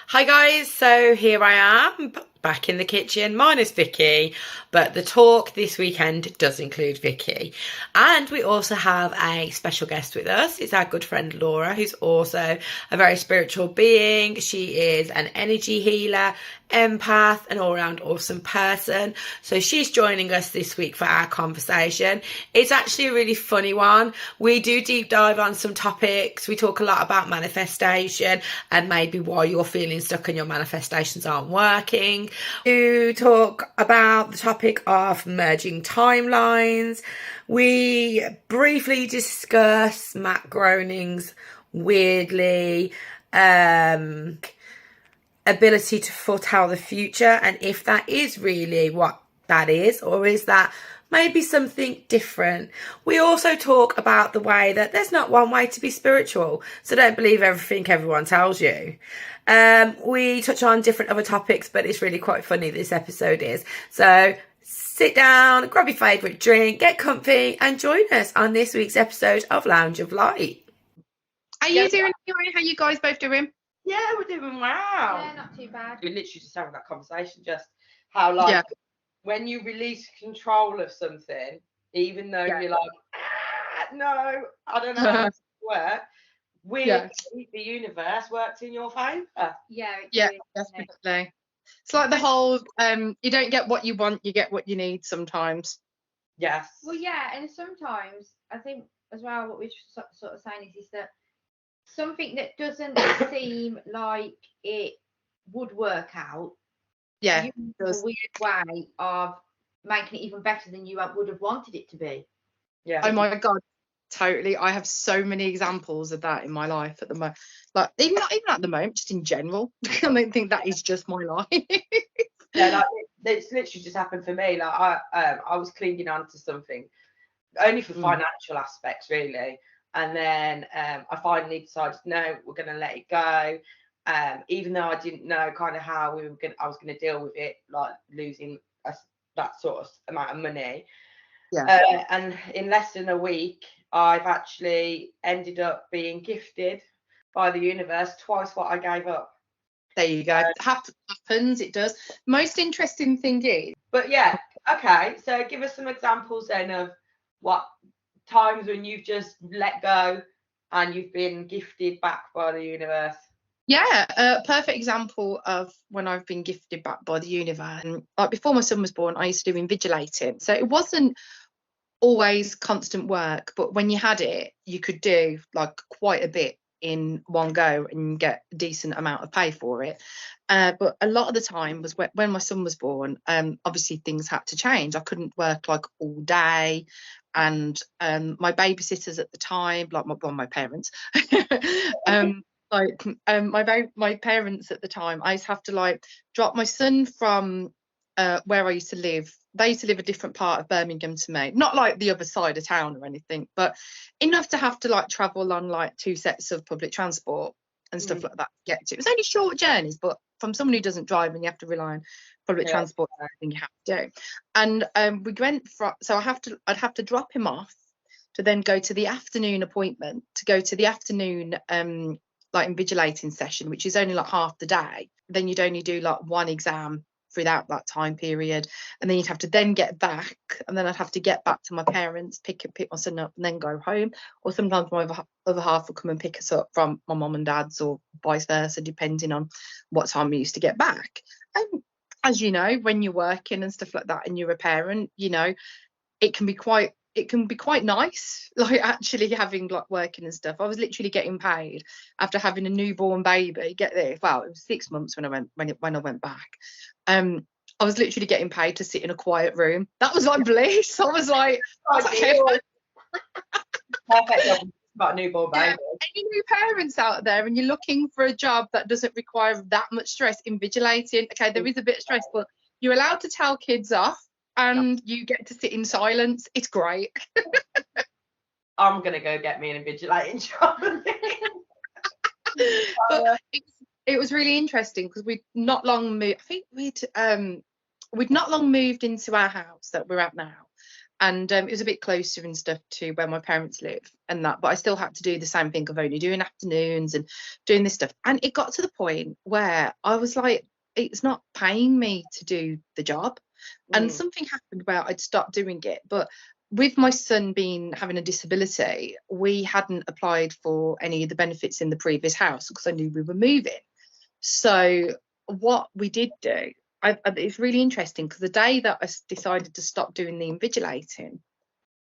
Hi guys, so here I am back in the kitchen, minus Vicky, but the talk this weekend does include Vicky. And we also have a special guest with us. It's our good friend Laura, who's also a very spiritual being. She is an energy healer, empath, an all-round awesome person. So she's joining us this week for our conversation. It's actually a really funny one. We do deep dive on some topics. We talk a lot about manifestation and maybe why you're feeling stuck and your manifestations aren't working. We talk about the topic of merging timelines. We briefly discuss Matt Groening's weirdly ability to foretell the future and if that is really what that is, or is that maybe something different. We also talk about the way that there's not one way to be spiritual, so don't believe everything everyone tells you. We touch on different other topics, but it's really quite funny, this episode is. So sit down, grab your favourite drink, get comfy and join us on this week's episode of Lounge of Light. How you doing anyway? How you guys both doing? Yeah, we're doing well. Yeah, not too bad. We're literally just having that conversation, just how when you release control of something, even though you're like, no, I don't know how to work, weirdly, the universe works in your favour. Yeah, Definitely. It's like the whole you don't get what you want, you get what you need sometimes. Yes. Well, yeah, and sometimes I think as well what we're sort of saying is that something that doesn't seem like it would work out, Yeah, you use a weird way of making it even better than you would have wanted it to be. Yeah. Oh my God, totally. I have so many examples of that in my life at the moment. Like even not even at the moment, just in general. I don't think that is just my life. Yeah, like it's literally just happened for me. Like I was clinging on to something only for financial aspects, really. And then I finally decided, no, we're going to let it go. Even though I didn't know kind of how I was going to deal with it, like losing that sort of amount of money. Yeah. And in less than a week, I've actually ended up being gifted by the universe twice what I gave up. There you go. Happens, it does. Most interesting thing is. But yeah, okay. So give us some examples then of what times when you've just let go and you've been gifted back by the universe. Yeah, a perfect example of when I've been gifted back by the universe. And like before my son was born, I used to do invigilating. So it wasn't always constant work, but when you had it, you could do like quite a bit in one go and get a decent amount of pay for it. But a lot of the time was when my son was born, obviously things had to change. I couldn't work like all day. And my babysitters at the time, like my parents, my parents at the time, I used to have to like drop my son from where I used to live. They used to live a different part of Birmingham to me, not like the other side of town or anything, but enough to have to like travel on like 2 sets of public transport and stuff like that to get to. It was only short journeys, but from someone who doesn't drive and you have to rely on public transport, I think you have to do. And we went from, so I'd have to drop him off to then go to the afternoon appointment, to go to the afternoon like invigilating session, which is only like half the day. Then you'd only do like one exam throughout that time period, and then you'd have to then get back, and then I'd have to get back to my parents, pick my son up and then go home, or sometimes my other half would come and pick us up from my mum and dad's, or vice versa, depending on what time we used to get back. And as you know, when you're working and stuff like that and you're a parent, you know, it can be quite nice, like actually having like working and stuff. I was literally getting paid after having a newborn baby. Get this, well, it was 6 months when I went back. I was literally getting paid to sit in a quiet room. That was like bliss. I was like, perfect. About a newborn baby. Any new parents out there and you're looking for a job that doesn't require that much stress, invigilating, okay, there is a bit of stress, but you're allowed to tell kids off and you get to sit in silence. It's great. I'm gonna go get me an invigilating job. But it was really interesting because we'd not long moved. I think we'd not long moved into our house that we're at now, and it was a bit closer and stuff to where my parents live and that, but I still had to do the same thing of only doing afternoons and doing this stuff. And it got to the point where I was like, it's not paying me to do the job. And something happened where I'd stopped doing it. But with my son having a disability, we hadn't applied for any of the benefits in the previous house because I knew we were moving. So what we did do, it's really interesting because the day that I decided to stop doing the invigilating,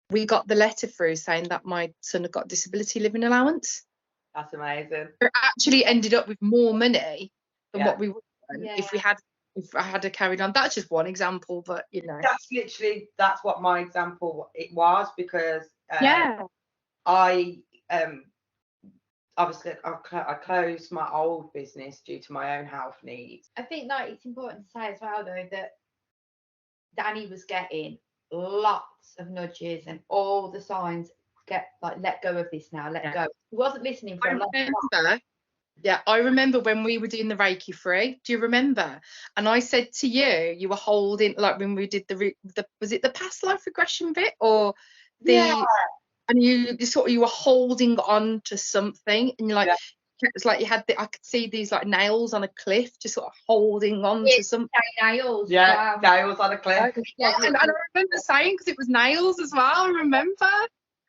we got the letter through saying that my son had got disability living allowance. That's amazing. It actually ended up with more money than what we would have done if I had carried on. That's just one example, but you know. That's what my example it was, because I obviously I closed my old business due to my own health needs. I think that it's important to say as well, though, that Danny was getting lots of nudges and all the signs, let go of this now, let go. He wasn't listening for a long time. Yeah, I remember when we were doing the Reiki free. Do you remember? And I said to you were holding, like when we did the was it the past life regression bit or the and you were holding on to something, and you're like, it was like you had I could see these like nails on a cliff, just sort of holding on to something. Nails. Yeah, wow. Nails on a cliff. Yeah, and I remember saying, because it was nails as well. I remember.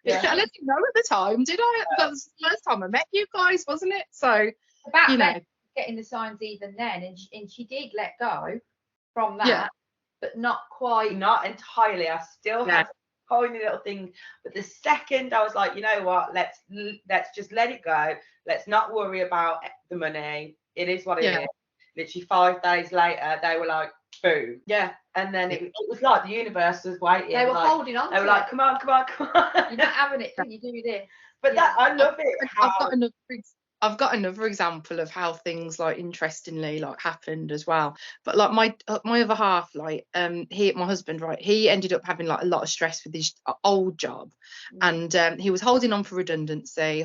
Yeah. I didn't know at the time, did I? That was the first time I met you guys, wasn't it? So about getting the signs even then, and she did let go from that, but not entirely. I still have a tiny little thing, but the second I was like, you know what, let's just let it go. Let's not worry about the money. It is what it is. Literally 5 days later, they were like, boom. Yeah. And then it was like the universe was waiting. They were holding on. They were like, come on. You're not having it, can you do this? But that I love it. I've got another example of how things like interestingly like happened as well. But like my other half, like my husband, right, he ended up having like a lot of stress with his old job, and he was holding on for redundancy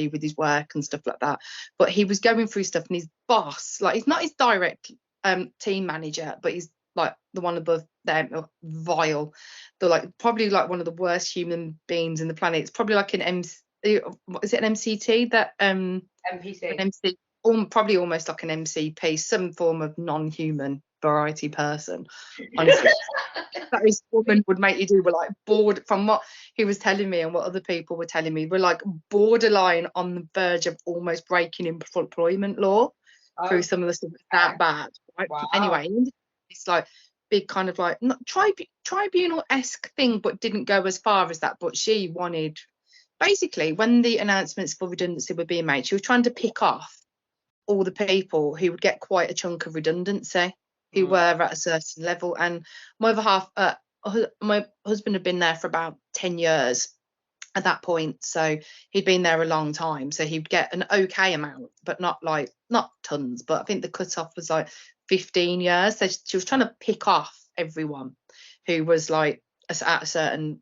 with his work and stuff like that. But he was going through stuff, and his boss, like, he's not his direct team manager, but he's like the one above them, vile. They're like probably like one of the worst human beings in the planet. It's probably like an is it an MCT that MPC? An MC, probably almost like an MCP, some form of non-human variety person. Honestly, that this woman would make you do. We're like bored, from what he was telling me and what other people were telling me, we're like borderline on the verge of almost breaking employment law through some of the stuff that bad. Right? Wow. Anyway, it's like big kind of like not tribunal-esque thing, but didn't go as far as that. But she wanted, basically, when the announcements for redundancy were being made, she was trying to pick off all the people who would get quite a chunk of redundancy, who were at a certain level. And my other half, my husband had been there for about 10 years at that point, so he'd been there a long time, so he'd get an okay amount, but not tons. But I think the cutoff was like 15 years. So she was trying to pick off everyone who was like at a certain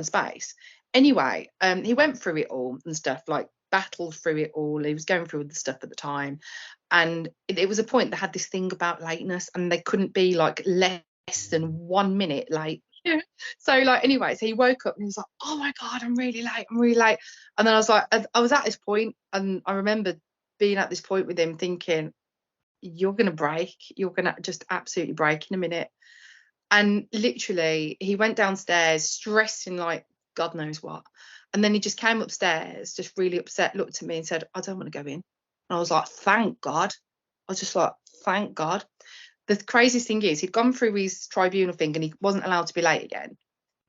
space. Anyway, he went through it all and stuff, like battled through it all. He was going through the stuff at the time, and it was a point that had this thing about lateness, and they couldn't be like less than 1 minute late. So like, anyway, so he woke up and he was like, oh my god, I'm really late. And then I was like, I was at this point, and I remember being at this point with him thinking, you're gonna break, you're gonna just absolutely break in a minute. And literally he went downstairs stressing like God knows what, and then he just came upstairs just really upset, looked at me and said, I don't want to go in. And I was like, thank God. I was just like, thank God. The craziest thing is, he'd gone through his tribunal thing and he wasn't allowed to be late again.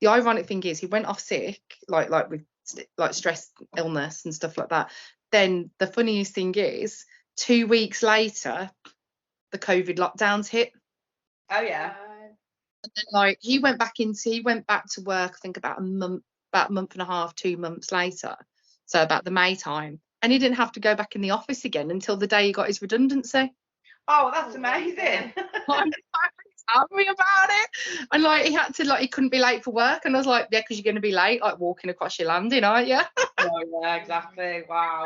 The ironic thing is, he went off sick, like with like stress, illness and stuff like that. Then the funniest thing is, 2 weeks later, the COVID lockdowns hit. Oh yeah. And then like he went back to work, I think about a month and a half, 2 months later. So about the May time. And he didn't have to go back in the office again until the day he got his redundancy. Oh, that's amazing. Tell me about it. And like he had to, like, he couldn't be late for work, and I was like, yeah, because you're going to be late, like walking across your landing, aren't you? Oh yeah, exactly. Wow,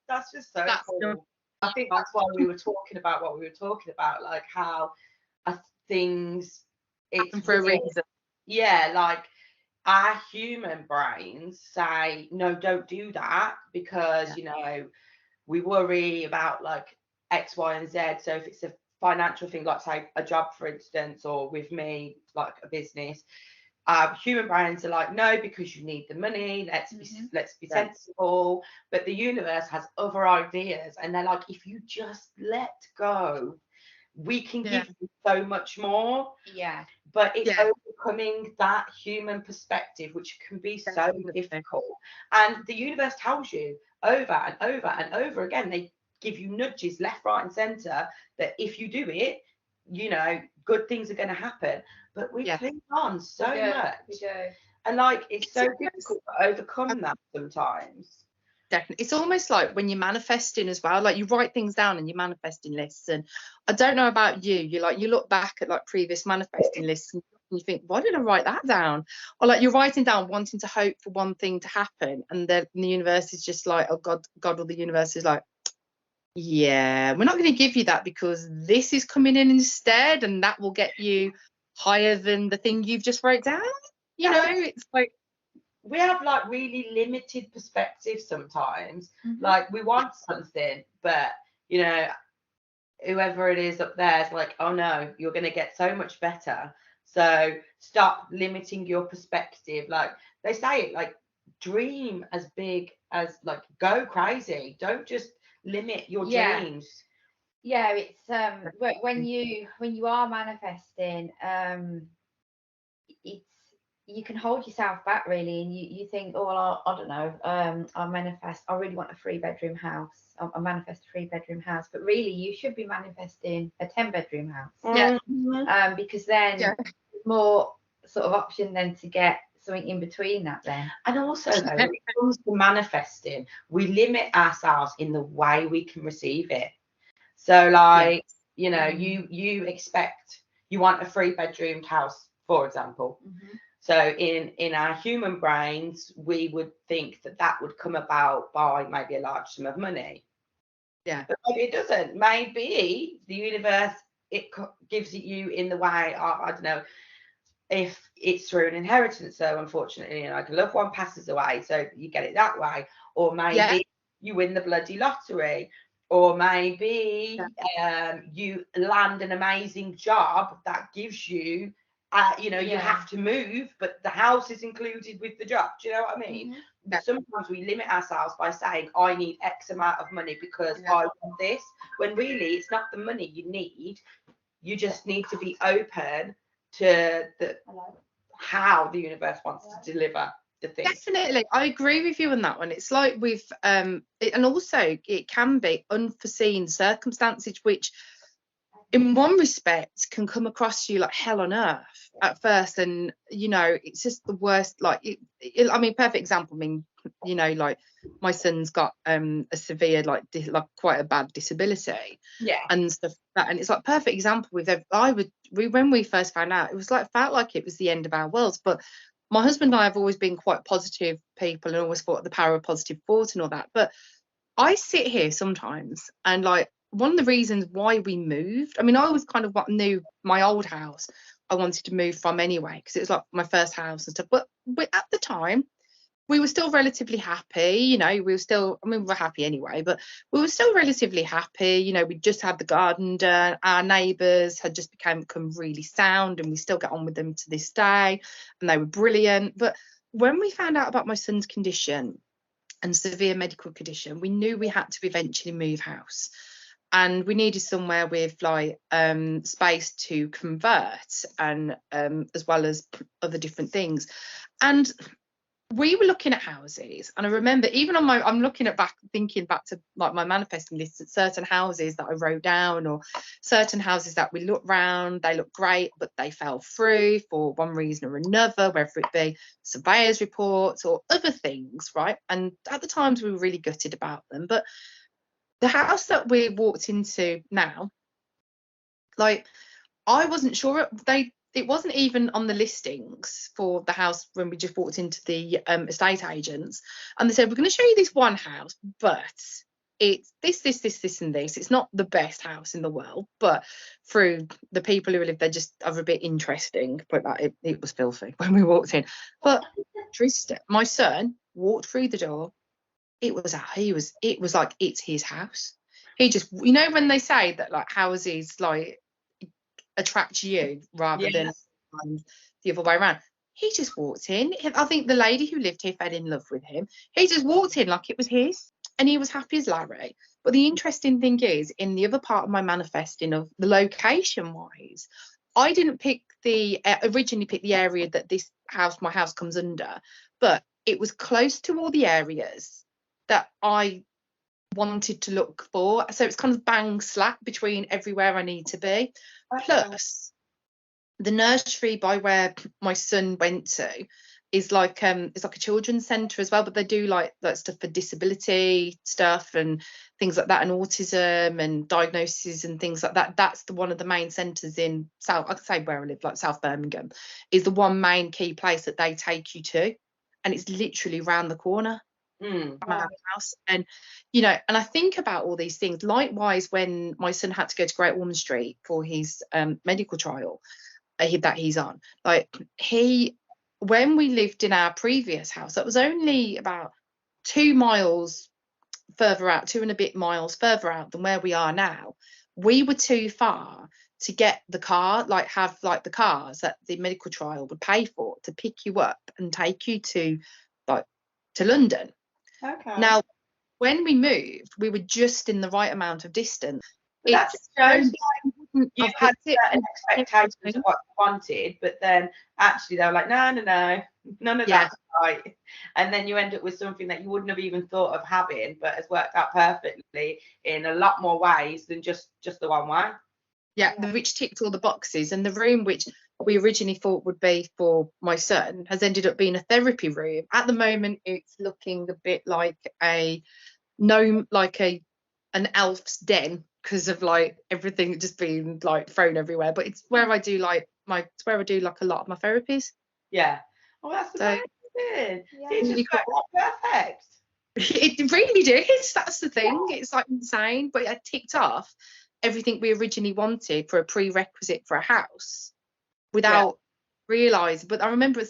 that's just so cool. I think that's why we were talking about what we were talking about, like how things, it's for a reason. yeah, like our human brains say, no, don't do that, because you know, we worry about like X, Y, and Z. So if it's a financial thing, like say a job, for instance, or with me, like a business, human brains are like, no, because you need the money. Let's be sensible. But the universe has other ideas, and they're like, if you just let go, we can give you so much more. Yeah. But it's overcoming that human perspective, which can be so difficult. And the universe tells you over and over and over again, they give you nudges left, right, and center that if you do it, you know, good things are going to happen. But we cling on so much. We do. And like, it's so difficult to overcome that sometimes. Definitely. It's almost like when you're manifesting as well, like you write things down and you're manifesting lists. And I don't know about you, you look back at like previous manifesting lists and you think, why did I write that down? Or like you're writing down wanting to hope for one thing to happen, and then the universe is just like, oh God, or the universe is like, yeah, we're not going to give you that, because this is coming in instead, and that will get you higher than the thing you've just wrote down. You know, it's like, we have like really limited perspective sometimes. Like we want something, but you know, whoever it is up there is like, oh no, you're going to get so much better. So stop limiting your perspective. Like they say, like dream as big as, like, go crazy. Don't just limit your dreams. Yeah, it's when you are manifesting, it's, you can hold yourself back really, and you think, oh well, I don't know, I'll manifest, I really want a 3-bedroom house, I'll manifest a 3-bedroom house, but really you should be manifesting a 10-bedroom house. Because then there's more sort of option then to get something in between that then. And also though, when it comes to manifesting, we limit ourselves in the way we can receive it. So like, you know, you expect, you want a 3-bedroomed house, for example. So in our human brains, we would think that that would come about by maybe a large sum of money. Yeah. But maybe it doesn't. Maybe the universe, it gives it you in the way of, I don't know, if it's through an inheritance. So unfortunately, like a loved one passes away, so you get it that way. Or maybe you win the bloody lottery. Or maybe you land an amazing job that gives you, you know, you have to move, but the house is included with the job. Do you know what I mean? But sometimes we limit ourselves by saying, I need X amount of money because I want this, when really it's not the money you need. You just need to be open to how the universe wants to deliver the thing. Definitely, I agree with you on that one. It's like with and also it can be unforeseen circumstances, which in one respect can come across to you like hell on earth at first, and you know, it's just the worst. Like I mean, perfect example, I mean, you know, like my son's got a severe, like quite a bad disability, and stuff like that, and it's like perfect example with when we first found out, it was like, felt like it was the end of our worlds. But my husband and I have always been quite positive people and always thought the power of positive thought and all that, but I sit here sometimes and like, one of the reasons why we moved, I mean, I was kind of knew my old house I wanted to move from anyway, because it was like my first house and stuff, but at the time we were still relatively happy, you know, we were happy anyway, but we were still relatively happy, you know, we just had the garden done, our neighbours had just become really sound, and we still get on with them to this day, and they were brilliant. But when we found out about my son's condition and severe medical condition, we knew we had to eventually move house, and we needed somewhere with like space to convert, and as well as other different things. And we were looking at houses, and I remember even on I'm thinking back to like my manifesting list, at certain houses that I wrote down, or certain houses that we looked round, they looked great, but they fell through for one reason or another, whether it be surveyor's reports or other things, right? And at the times we were really gutted about them. But the house that we walked into now, like, I wasn't sure it wasn't even on the listings for the house when we just walked into the estate agents, and they said, we're going to show you this one house, but it's this and this. It's not the best house in the world, but through the people who live there just are a bit interesting. But like, it was filthy when we walked in. But Tristan, my son, walked through the door. It was like it's his house. He just, you know, when they say that like houses like attract you rather than the other way around. He just walked in. I think the lady who lived here fell in love with him. He just walked in like it was his, and he was happy as Larry. But the interesting thing is, in the other part of my manifesting of the location wise, I didn't pick originally pick the area that my house comes under, but it was close to all the areas that I wanted to look for. So it's kind of bang slap between everywhere I need to be. Okay. Plus, the nursery by where my son went to is like it's like a children's centre as well, but they do like stuff for disability stuff and things like that, and autism and diagnoses and things like that. That's one of the main centres in South, I could say where I live, like South Birmingham, is the one main key place that they take you to, and it's literally round the corner from our house. And you know, and I think about all these things. Likewise, when my son had to go to Great Ormond Street for his medical trial that he's on, like when we lived in our previous house, that was only about 2 miles further out, 2 and a bit miles further out than where we are now. We were too far to get the car, like have like the cars that the medical trial would pay for to pick you up and take you to London. Okay. Now, when we moved, we were just in the right amount of distance. That shows you had certain expectations of what you wanted, but then actually they were like, no, none of that's right. And then you end up with something that you wouldn't have even thought of having, but has worked out perfectly in a lot more ways than just the one way. Yeah, which ticked all the boxes. And the room which we originally thought would be for my son has ended up being a therapy room. At the moment, it's looking a bit like an elf's den because of like everything just being like thrown everywhere. But it's where I do like a lot of my therapies. Yeah. Oh, that's amazing. Yeah. It's just perfect. It really is. That's the thing. Yeah. It's like insane. But I ticked off everything we originally wanted for a prerequisite for a house without realising. But I remember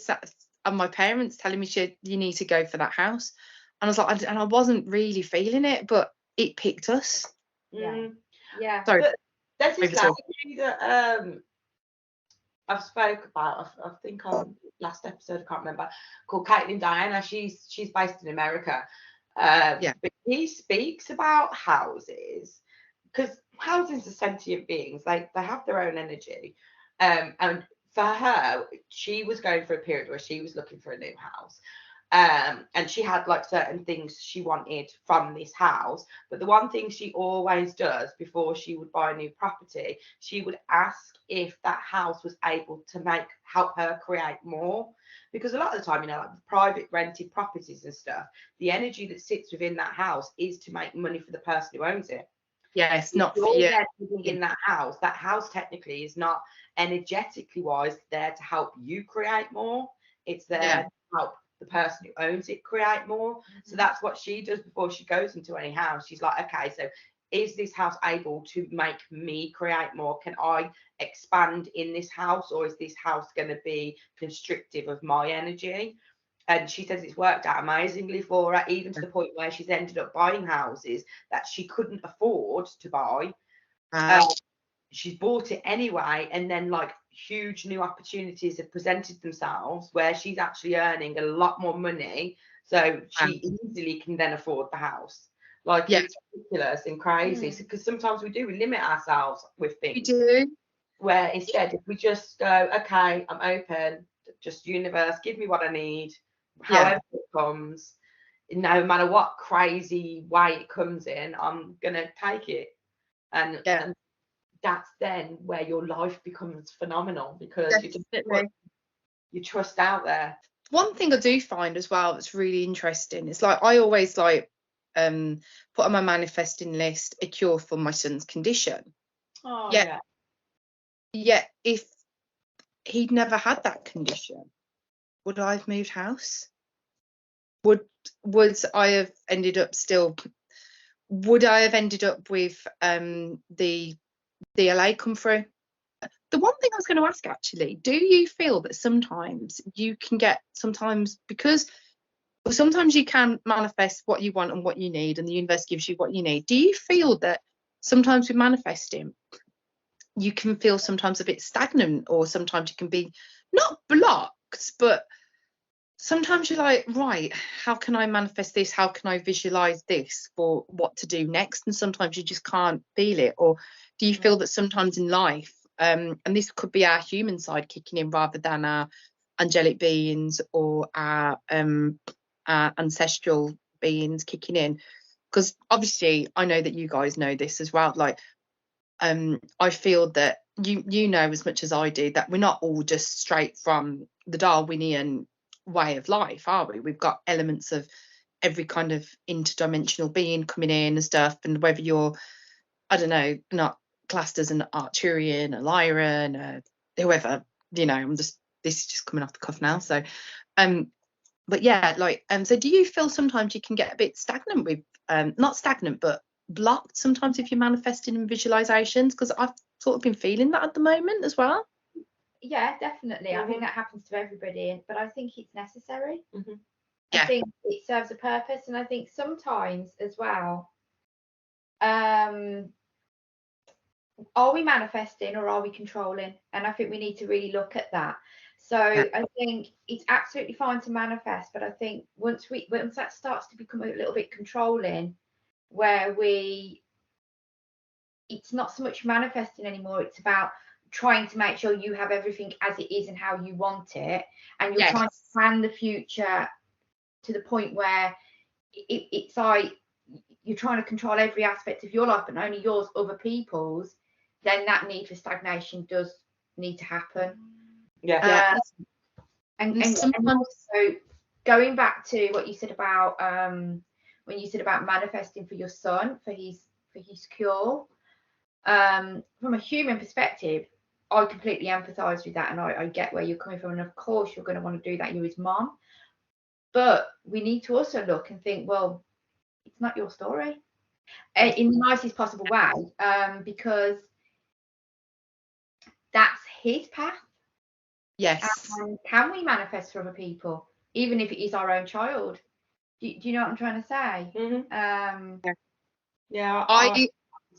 my parents telling me, you need to go for that house. And I was like, and I wasn't really feeling it, but it picked us. Yeah. Sorry. But there's this lady that I've spoke about, I think on last episode, I can't remember, called Caitlin Diana. She's based in America. But he speaks about houses, because houses are sentient beings. They have their own energy. And for her, she was going for a period where she was looking for a new house. And she had like certain things she wanted from this house, but the one thing she always does before she would buy a new property, she would ask if that house was able to help her create more, because a lot of the time, you know, like private rented properties and stuff, the energy that sits within that house is to make money for the person who owns it. Yeah, it's not for you. In that house technically is not energetically wise there to help you create more. It's there to help the person who owns it create more. So that's what she does before she goes into any house. She's like, okay, so is this house able to make me create more? Can I expand in this house, or is this house going to be constrictive of my energy? And she says it's worked out amazingly for her, even to the point where she's ended up buying houses that she couldn't afford to buy. She's bought it anyway, and then like huge new opportunities have presented themselves where she's actually earning a lot more money, so she easily can then afford the house. Like it's ridiculous and crazy, because sometimes we limit ourselves with things. We do. Where instead, if we just go, okay, I'm open, just universe, give me what I need, however it comes, no matter what crazy way it comes in, I'm gonna take it. And that's then where your life becomes phenomenal, because you just put your trust out there. One thing I do find as well that's really interesting is like I always like put on my manifesting list a cure for my son's condition. Yet if he'd never had that condition, would I have moved house? Would I have ended up still would I have ended up with the DLA come through? The one thing I was going to ask, actually, do you feel that sometimes you can get, because sometimes you can manifest what you want and what you need, and the universe gives you what you need. Do you feel that sometimes with manifesting, you can feel sometimes a bit stagnant, or sometimes you can be not blocked, but sometimes you're like, right, how can I manifest this? How can I visualize this for what to do next? And sometimes you just can't feel it. Or do you feel that sometimes in life, and this could be our human side kicking in rather than our angelic beings or our ancestral beings kicking in? Because obviously I know that you guys know this as well. Like, I feel that you know as much as I do that we're not all just straight from the Darwinian way of life, are we? We've got elements of every kind of interdimensional being coming in and stuff, and whether you're, I don't know, not classed as an Arcturian, a Lyran, whoever, you know, this is just coming off the cuff now. So but yeah, like so do you feel sometimes you can get a bit stagnant with not stagnant but blocked sometimes if you're manifesting in visualizations? Because I've sort of been feeling that at the moment as well. Yeah, definitely. I think that happens to everybody, but I think it's necessary. Yeah. I think it serves a purpose, and I think sometimes as well, are we manifesting or are we controlling? And I think we need to really look at that. So I think it's absolutely fine to manifest, but I think once that starts to become a little bit controlling, where it's not so much manifesting anymore, it's about trying to make sure you have everything as it is and how you want it, and you're trying to plan the future to the point where it's like you're trying to control every aspect of your life, but not only yours, other people's. Then that need for stagnation does need to happen. And also going back to what you said about when you said about manifesting for your son for his cure, from a human perspective, I completely empathise with that, and I get where you're coming from, and of course you're going to want to do that, you're his mom. But we need to also look and think, well, it's not your story, in the nicest possible way, because that's his path. Yes. And can we manifest for other people, even if it is our own child? Do you know what I'm trying to say?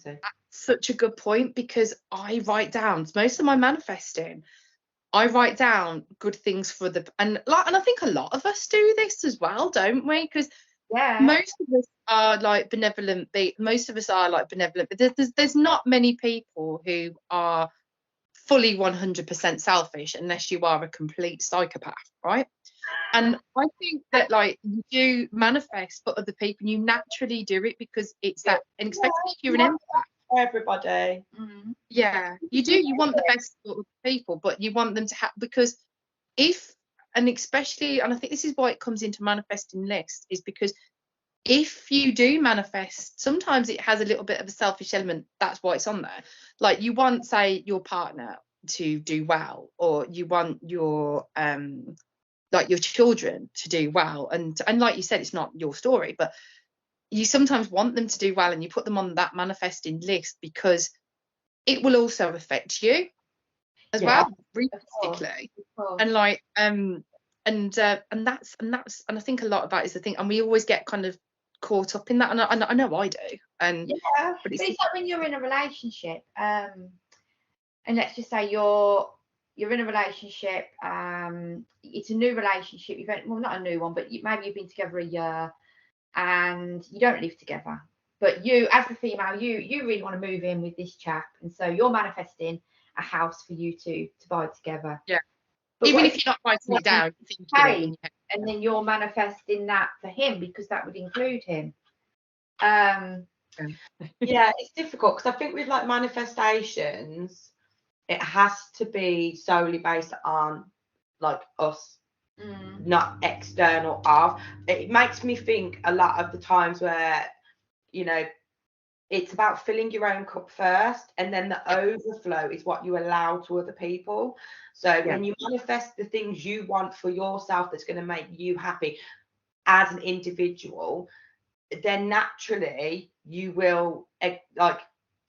That's such a good point, because I write down most of my manifesting. I write down good things for and I think a lot of us do this as well, don't we? Because most of us are like benevolent. Most of us are like benevolent, but there's not many people who are fully 100% selfish unless you are a complete psychopath, right? And I think that like you do manifest for other people, you naturally do it because it's that, and especially if you're an empath. Everybody. Yeah, you do. You want the best for other people, but you want them to have, because especially, and I think this is why it comes into manifesting list, is because if you do manifest, sometimes it has a little bit of a selfish element. That's why it's on there. Like you want, say, your partner to do well, or you want your like your children to do well, and like you said, it's not your story, but you sometimes want them to do well, and you put them on that manifesting list because it will also affect you as well, realistically. And like and I think a lot of that is the thing, and we always get kind of caught up in that, and I know I do. And but it's like when you're in a relationship, and let's just say you're in a relationship, it's a new relationship, not a new one, but maybe you've been together a year and you don't live together, but you as the female, you really want to move in with this chap, and so you're manifesting a house for you to buy together. But even if you're not writing it down, and then you're manifesting that for him because that would include him. It's difficult, because I think with like manifestations, it has to be solely based on like us, not external of. It makes me think a lot of the times where, you know, it's about filling your own cup first, and then the overflow is what you allow to other people. So when you manifest the things you want for yourself that's going to make you happy as an individual, then naturally you will like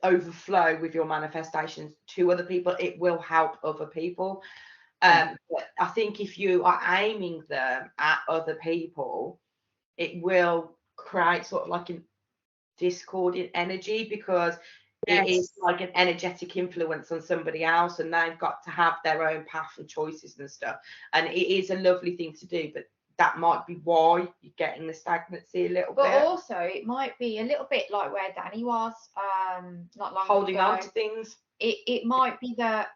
overflow with your manifestations to other people. It will help other people. But I think if you are aiming them at other people, it will create sort of like a discordant energy, because it is like an energetic influence on somebody else, and they've got to have their own path and choices and stuff. And it is a lovely thing to do, but that might be why you're getting the stagnancy a little bit. But also, it might be a little bit like where Danny was, not long holding ago. on to things. It might be that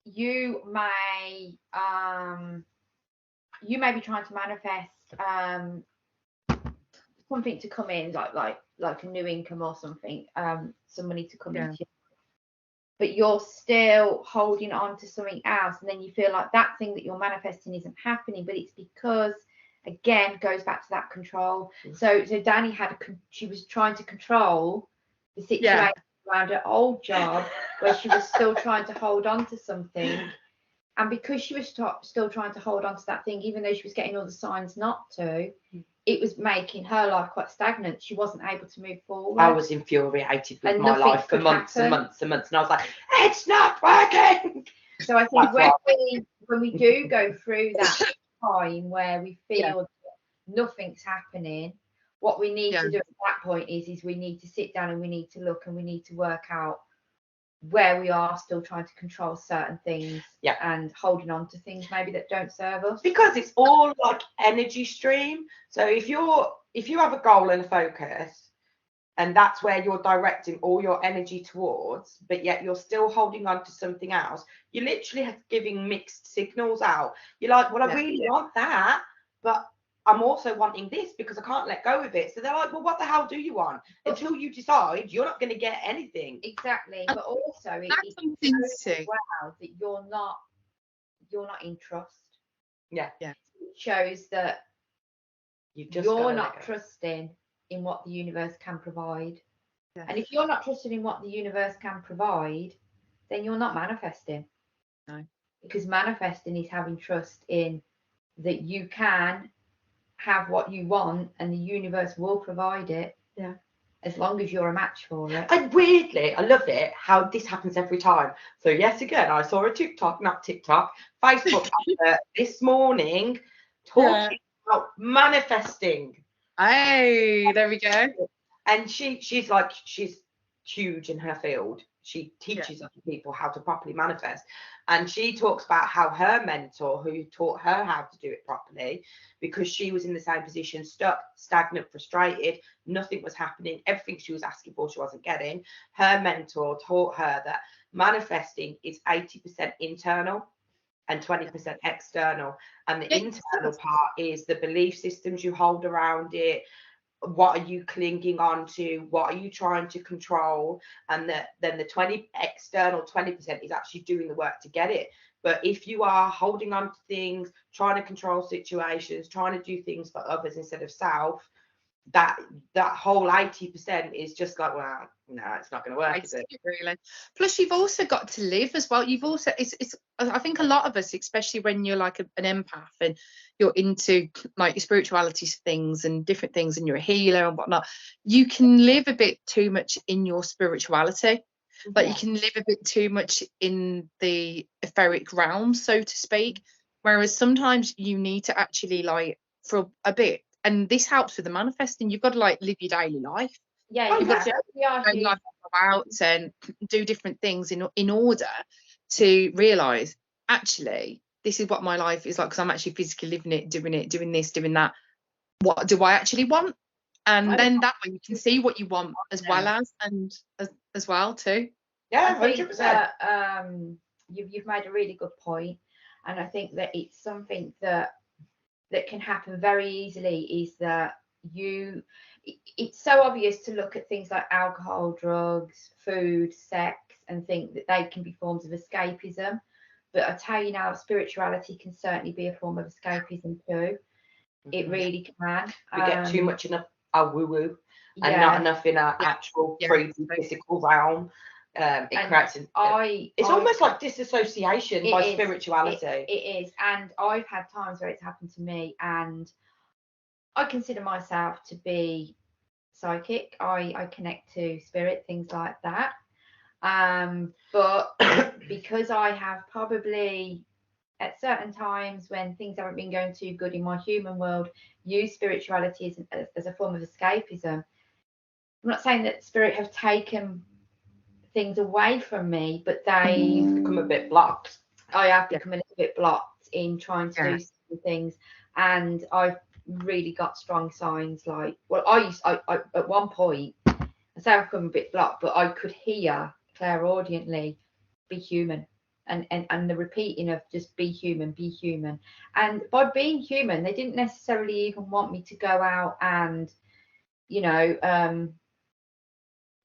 you may be trying to manifest something to come in, like a new income or something, some money to come into you, but you're still holding on to something else, and then you feel like that thing that you're manifesting isn't happening, but it's because, again, goes back to that control. So Danny she was trying to control the situation around her old job, where she was still trying to hold on to something, and because she was still trying to hold on to that thing, even though she was getting all the signs not to, it was making her life quite stagnant. She wasn't able to move forward. I was infuriated with my life for months and months and months, and I was like, it's not working. So I think when we do go through that time where we feel nothing's happening, what we need to do at that point is we need to sit down and we need to look and we need to work out where we are still trying to control certain things and holding on to things maybe that don't serve us, because it's all like energy stream. So if you have a goal and a focus, and that's where you're directing all your energy towards, but yet you're still holding on to something else, you're literally giving mixed signals out. You're like, well, I really want that, but I'm also wanting this because I can't let go of it. So they're like, well, what the hell do you want? Until you decide, you're not going to get anything. Exactly. But also it shows as well that you're not in trust. It shows that you're not trusting in what the universe can provide. And if you're not trusting in what the universe can provide, then you're not manifesting. No. Because manifesting is having trust in that you can have what you want and the universe will provide it. As long as you're a match for it. And weirdly, I love it how this happens every time. So yes, again, I saw a Facebook this morning talking about manifesting. Hey, there we go. And she's huge in her field. She teaches other people how to properly manifest. And she talks about how her mentor, who taught her how to do it properly, because she was in the same position, stuck, stagnant, frustrated, nothing was happening, everything she was asking for, she wasn't getting. Her mentor taught her that manifesting is 80% internal and 20% external. And the internal part is the belief systems you hold around it. What are you clinging on to? What are you trying to control? And then the external 20% is actually doing the work to get it. But if you are holding on to things, trying to control situations, trying to do things for others instead of self, that whole 80% is just like, well, no, it's not going to work, is it? Really. Plus, you've also got to live as well. You've also, it's I think a lot of us, especially when you're like an empath and you're into like your spirituality things and different things, and you're a healer and whatnot, you can live a bit too much in your spirituality. Like you can live a bit too much in the etheric realm, so to speak. Whereas sometimes you need to actually, like, for a bit, and this helps with the manifesting, you've got to like live your daily life. You've got to go out and do different things in order to realise, actually, this is what my life is like, because I'm actually physically living it, doing this, doing that. What do I actually want? And then that way you can see what you want as well too. Yeah, 100%. I think that you've made a really good point, and I think that it's something that can happen very easily, is that it's so obvious to look at things like alcohol, drugs, food, sex, and think that they can be forms of escapism. But I tell you now, spirituality can certainly be a form of escapism too. It really can. We get too much in our woo-woo and not enough in our actual physical realm. It creates it's almost like disassociation by spirituality. It is, and I've had times where it's happened to me, and I consider myself to be psychic. I connect to spirit, things like that. But because I have probably at certain times when things haven't been going too good in my human world, use spirituality as a form of escapism. I'm not saying that spirit have taken things away from me, but they've become a bit blocked. I have become a little bit blocked in trying to do some things, and I've really got strong signs. Like, well, I at one point, I say I've become a bit blocked, but I could hear clairaudiently, "Be human," and the repeating of just "be human, be human." And by being human, they didn't necessarily even want me to go out and, you know,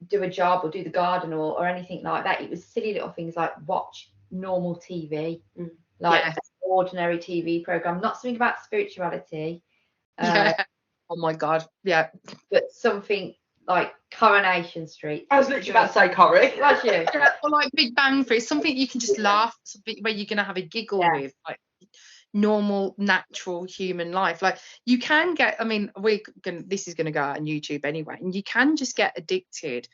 do a job or do the garden or anything like that. It was silly little things like watch normal TV, like ordinary TV program, not something about spirituality. Oh my God, yeah. But something like Coronation Street. I was literally about to say Corrie. Was you? Or like Big Bang Theory, something you can just laugh, something where you're gonna have a giggle with, like normal, natural human life. Like you can get, I mean, this is gonna go out on YouTube anyway, and you can just get addicted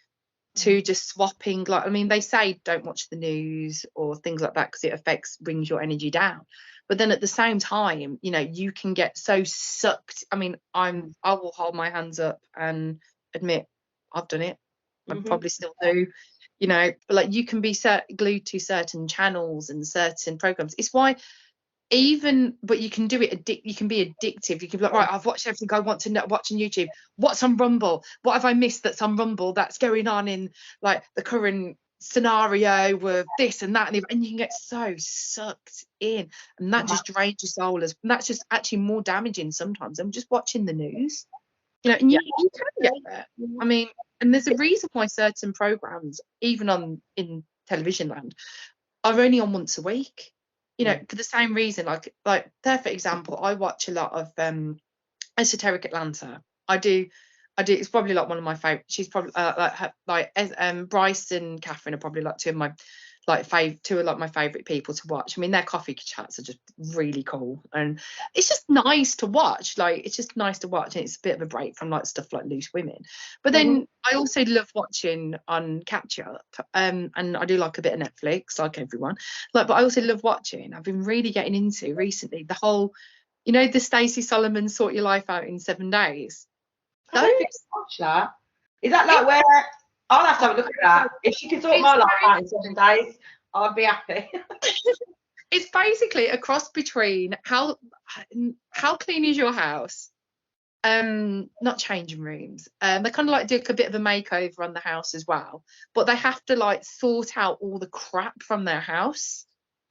to just swapping. Like, I mean, they say don't watch the news or things like that because it brings your energy down. But then at the same time, you know, you can get so sucked. I mean, I will hold my hands up and admit I've done it. I probably still do, you know, but like you can be glued to certain channels and certain programs. It's why but you can do it, you can be addictive. You can be like, right, I've watched everything I want to watch on YouTube. What's on Rumble? What have I missed that's on Rumble that's going on in like the current scenario with this and that, and you can get so sucked in, and that just drains your soul, and that's just actually more damaging sometimes than just watching the news, you know. And you can get there. I mean, and there's a reason why certain programs, even in television land, are only on once a week, you know, for the same reason. Like perfect example, I watch a lot of Esoteric Atlanta. I do. It's probably like one of my favorite. She's probably Bryce and Catherine are probably like two of my favorite people to watch. I mean, their coffee chats are just really cool, and it's just nice to watch. Like, it's just nice to watch, and it's a bit of a break from like stuff like Loose Women. But then I also love watching on Catch Up, and I do like a bit of Netflix, like everyone. But I also love watching. I've been really getting into recently the whole, you know, the Stacey Solomon Sort Your Life Out in 7 days. I don't watch that. Is that like where I'll have to have a look at that? If she can sort my life out in 7 days, I'd be happy. It's basically a cross between how clean is your house, not changing rooms. They kind of like do like a bit of a makeover on the house as well, but they have to like sort out all the crap from their house.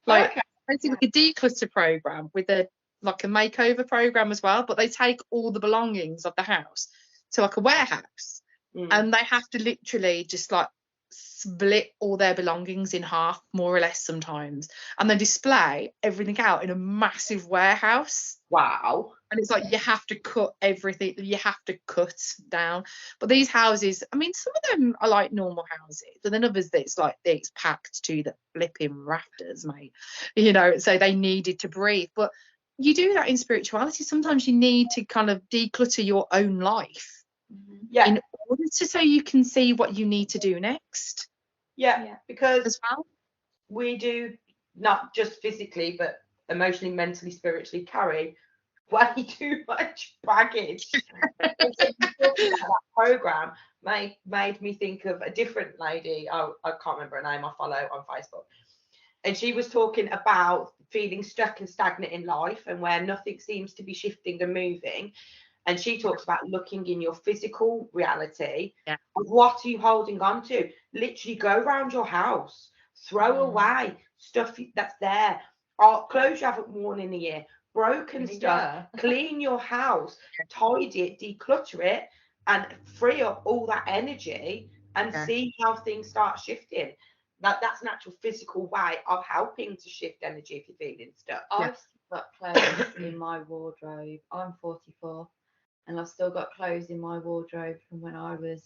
Like basically like a declutter program with a makeover program as well, but they take all the belongings of the house to like a warehouse, and they have to literally just like split all their belongings in half, more or less sometimes, and they display everything out in a massive warehouse. Wow. And it's like you have to cut everything, you have to cut down. But these houses, I mean, some of them are like normal houses, but then others it's packed to the flipping rafters, mate, you know, so they needed to breathe. But you do that in spirituality. Sometimes you need to kind of declutter your own life in order so you can see what you need to do next. Because as well, we do not just physically but emotionally, mentally, spiritually carry way too much baggage. That program made me think of a different lady. I can't remember her name. I follow on Facebook, and she was talking about feeling stuck and stagnant in life and where nothing seems to be shifting and moving. And she talks about looking in your physical reality. What are you holding on to? Literally go around your house, throw away stuff that's there, clothes you haven't worn in a year, broken stuff, clean your house, tidy it, declutter it, and free up all that energy and see how things start shifting. That's an actual physical way of helping to shift energy if you're feeling stuck. I've got clothes in my wardrobe. I'm 44. And I've still got clothes in my wardrobe from when I was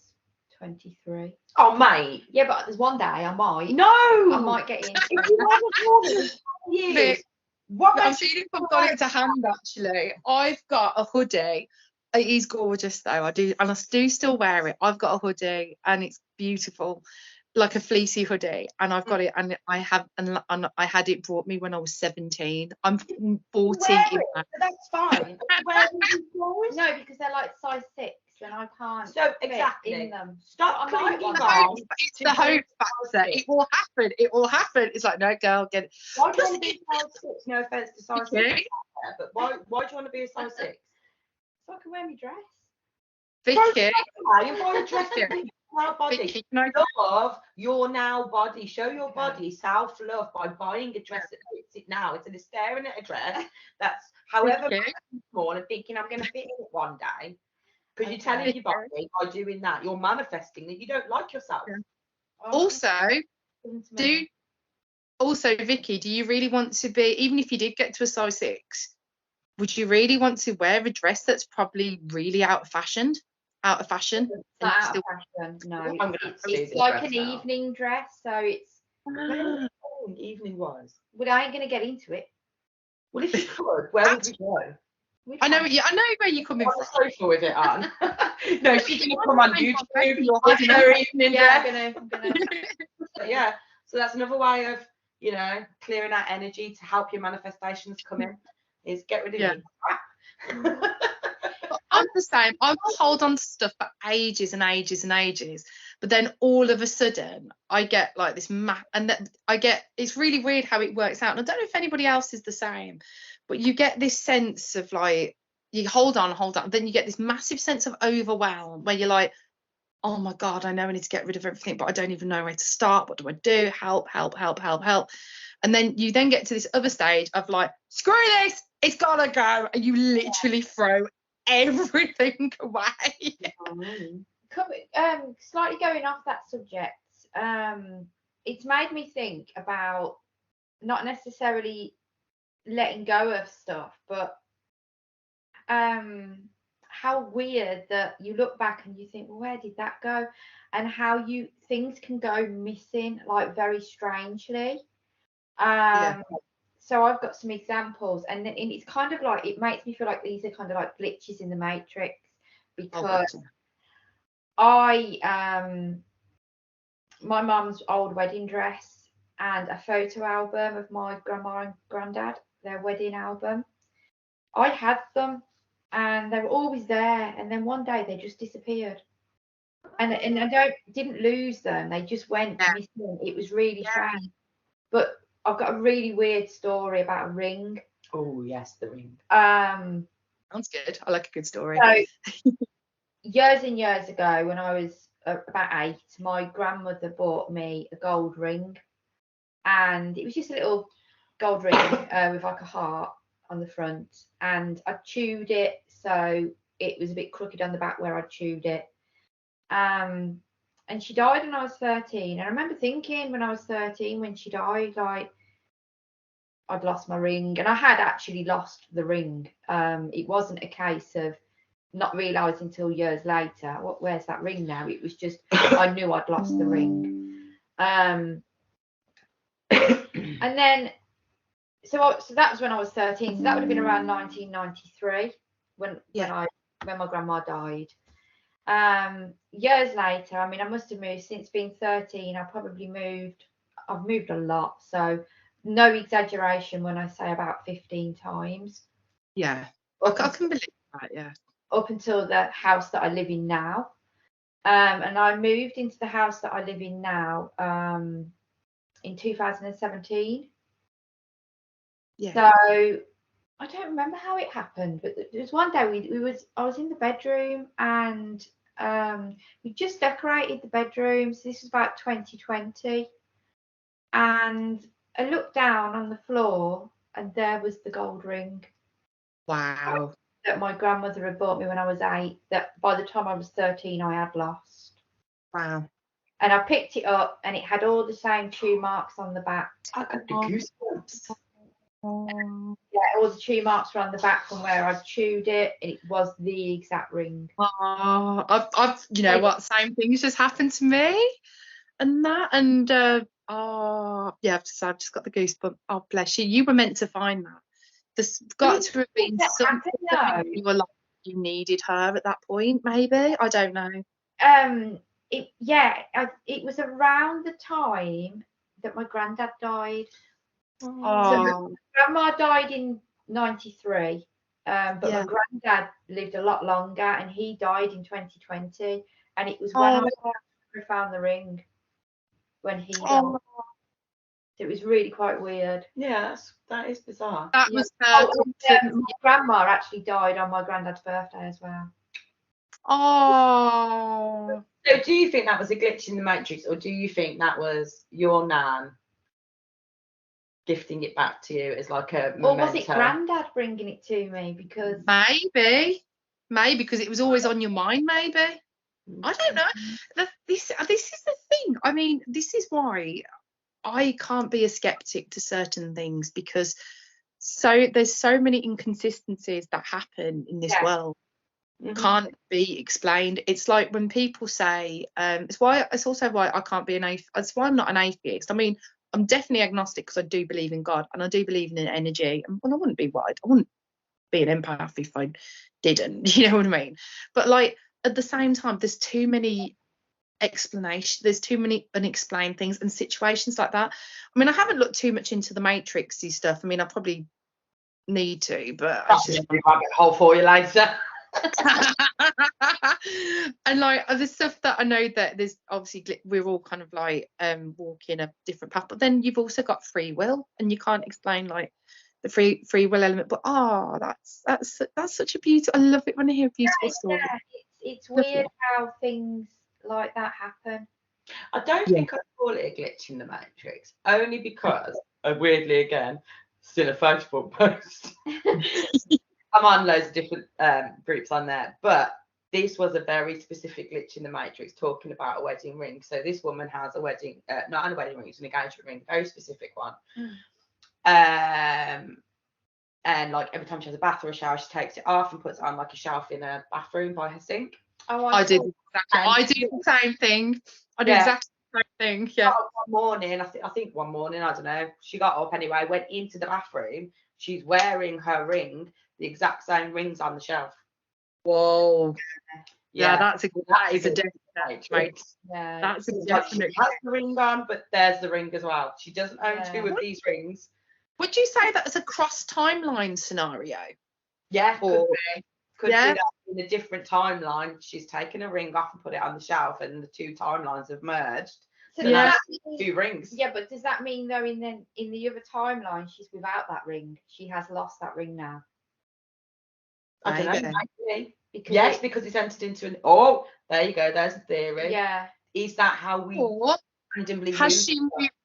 23. Oh, mate. Yeah, but there's one day I might. No. I might get in. If you haven't worn it in 10 years, I'm seeing if I've got it to hand, actually. I've got a hoodie It is gorgeous though. I do still wear it. I've got a hoodie and it's beautiful, like a fleecy hoodie, and I've got it, and I had it brought me when I was 17. I'm 40. That's fine. No, because they're like size 6 and I can't. So exactly. In them. Stop clinging on. It's the hope factor. It will happen. It will happen. It's like, no, girl, get it. Why do you want to be a size 6? No offense to size 6, but why do you want to be a size 6? So I can wear my dress. Vicky, you want to dress now body. Vicky, love your now body. Show your body self-love by buying a dress that fits it now. Instead of staring at a dress that's however small and thinking I'm going to fit in it one day. Because you're telling your body by doing that, you're manifesting that you don't like yourself. Also, Vicky, do you really want to be, even if you did get to a size 6, would you really want to wear a dress that's probably really out of fashion? No, it's like an evening dress, so it's evening was. But I ain't gonna get into it. Well, if you could, where would you go? I know where you're coming from. Social with it, Anne. No, she's gonna come on YouTube. Her evening dress. I'm gonna. Yeah, so that's another way of, clearing out energy to help your manifestations come in. Is get rid of your crap. I'm the same. I will hold on to stuff for ages and ages and ages, but then all of a sudden I get like this it's really weird how it works out. And I don't know if anybody else is the same, but you get this sense of like, you hold on, then you get this massive sense of overwhelm where you're like, oh my God, I know I need to get rid of everything, but I don't even know where to start. What do I do? Help. And then you get to this other stage of like, screw this, it's gotta go. And you literally throw everything away. Slightly going off that subject, it's made me think about not necessarily letting go of stuff, but how weird that you look back and you think, well, where did that go? And how things can go missing like very strangely. So I've got some examples, and it's kind of like, it makes me feel like these are kind of like glitches in the matrix, because my mum's old wedding dress and a photo album of my grandma and granddad, their wedding album, I had them and they were always there, and then one day they just disappeared, and I didn't lose them, they just went missing. It was really strange. But I've got a really weird story about a ring. Oh yes, the ring. Sounds good. I like a good story. So years and years ago, when I was about 8, my grandmother bought me a gold ring, and it was just a little gold ring with like a heart on the front, and I chewed it, so it was a bit crooked on the back where I chewed it. And she died when I was 13. And I remember thinking when I was 13, when she died, like, I'd lost my ring. And I had actually lost the ring. It wasn't a case of not realising until years later, where's that ring now? It was just, I knew I'd lost the ring. And then, so that was when I was 13. So that would have been around 1993 when my grandma died. Years later, I mean, I must have moved since being 13. I've moved a lot, so no exaggeration when I say about 15 times. I can believe that. Up until the house that I live in now, and I moved into the house that I live in now in 2017. So I don't remember how it happened, but there was one day I was in the bedroom, and we just decorated the bedroom. So this was about 2020, and I looked down on the floor, and there was the gold ring. Wow. That my grandmother had bought me when I was 8. That by the time I was 13, I had lost. Wow. And I picked it up, and it had all the same chew marks on the back. I got the goosebumps. Yeah, all the chew marks were on the back from where I chewed it, and it was the exact ring. I've what, same things just happened to me, and I've just got the goosebumps. Oh, bless you. You were meant to find that. There's got to have been something in your life you needed her at that point, maybe? I don't know. It was around the time that my granddad died. Oh. So grandma died in 93, but my granddad lived a lot longer, and he died in 2020, and it was when I found the ring when he died. So it was really quite weird. Yeah, that is bizarre. That was my grandma actually died on my granddad's birthday as well. Oh. So do you think that was a glitch in the Matrix, or do you think that was your nan gifting it back to you as like a memento? Or was it granddad bringing it to me? Because maybe because it was always on your mind, maybe. I don't know. This is the thing. I mean, this is why I can't be a skeptic to certain things, because there's so many inconsistencies that happen in this world. Can't be explained. It's like when people say, it's also why I can't be an atheist. It's why I'm not an atheist. I mean, I'm definitely agnostic because I do believe in God and I do believe in energy. And well, I wouldn't be an empath if I didn't, you know what I mean? But like at the same time, there's too many explanations, there's too many unexplained things and situations like that. I mean, I haven't looked too much into the Matrixy stuff. I mean, I probably need to, but That's just a rabbit hole for you later. And like the stuff that I know, that there's obviously we're all kind of like walking a different path, but then you've also got free will, and you can't explain like the free will element. But that's such a beautiful. I love it when I hear a beautiful story. It's weird how things like that happen. I don't think I'd call it a glitch in the Matrix, only because weirdly again still a Facebook post. I'm on loads of different groups on there, but this was a very specific glitch in the Matrix, talking about a wedding ring. So this woman has a wedding, not a wedding ring, it's an engagement ring, very specific one. And like every time she has a bath or a shower, she takes it off and puts it on like a shelf in a bathroom by her sink. I do the same thing. I do exactly the same thing. Yeah. One morning, I think one morning, I don't know, she got up anyway, went into the bathroom. She's wearing her ring, the exact same rings on the shelf. Whoa. Yeah, that is a definite. Yeah, that's a definite. She has the ring on, but there's the ring as well. She doesn't own two of these rings. Would you say that's a cross timeline scenario? Yeah, could be that in a different timeline. She's taken a ring off and put it on the shelf, and the two timelines have merged. So that's two rings. Yeah, but does that mean though in the other timeline she's without that ring? She has lost that ring now. I don't know. Maybe. Because it's entered into an. Oh, there you go. There's the theory. Yeah. Is that how we randomly? Has she?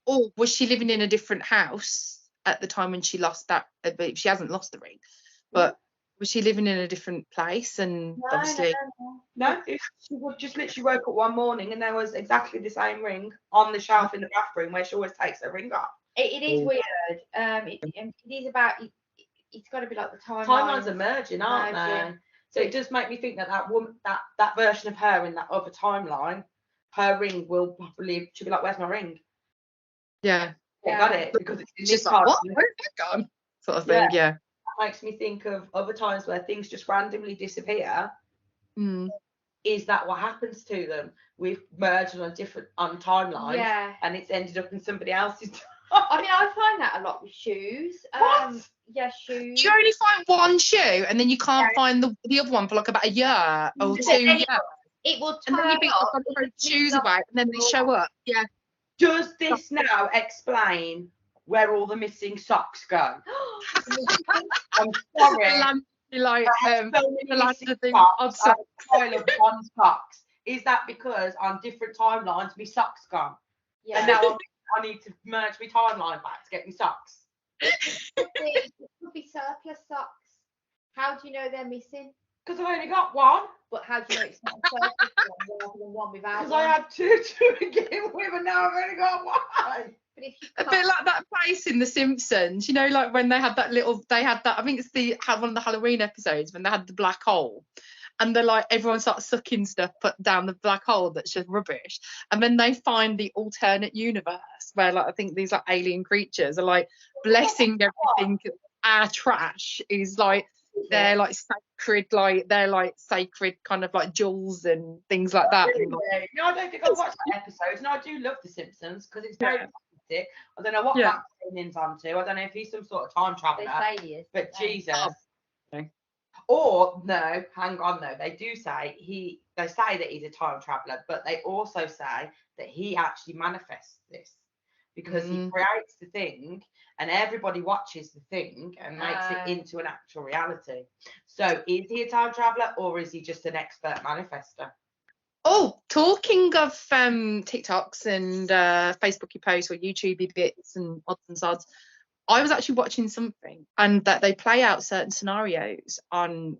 Or was she living in a different house at the time when she lost that? But she hasn't lost the ring. But was she living in a different place? And obviously, no. She just literally woke up one morning and there was exactly the same ring on the shelf in the bathroom where she always takes her ring off. It is weird. It is about. It's got to be like the timelines are merging, aren't they? So it does make me think that woman, that version of her in that other timeline, her ring will probably, she'll be like, "Where's my ring?" Yeah. I got it, because it's just like, what? Where's that gone? Sort of thing. Yeah. That makes me think of other times where things just randomly disappear. Is that what happens to them? We've merged on timelines, and it's ended up in somebody else's. I mean, I find that a lot with shoes. What? Yeah, shoes. You only find one shoe, and then you can't find the other one for like about a year or 2 years. It will turn up. And then you throw shoes away, and then they show up. Yeah. Does this now explain where all the missing socks go? I'm sorry. Socks. Is that because on different timelines my socks gone? Yeah. And now I need to merge my timeline back to get my socks. It could be surplus socks. How do you know they're missing? Because I've only got one. But how do you know it's not a surplus one rather than one without? Because I had two to begin with, and now I've only got one. But if you a bit like that place in The Simpsons, you know, like when they had that, I think it's one of the Halloween episodes when they had the black hole. And they're like, everyone starts sucking stuff put down the black hole that's just rubbish. And then they find the alternate universe where, like, I think these like alien creatures are like blessing everything. Our trash is like they're like sacred, like they're like sacred kind of like jewels and things like that. And, like, no, I don't think I've watched the episodes. No, I do love The Simpsons because it's very fantastic. I don't know what Matt Groening's onto. I don't know if he's some sort of time traveller. They say he is, but Jesus. Okay. Or no, hang on though. They do say they say that he's a time traveller, but they also say that he actually manifests this because he creates the thing and everybody watches the thing and makes it into an actual reality. So is he a time traveller or is he just an expert manifester? Oh, talking of TikToks and Facebooky posts or YouTubey bits and odds and sods, I was actually watching something and that they play out certain scenarios on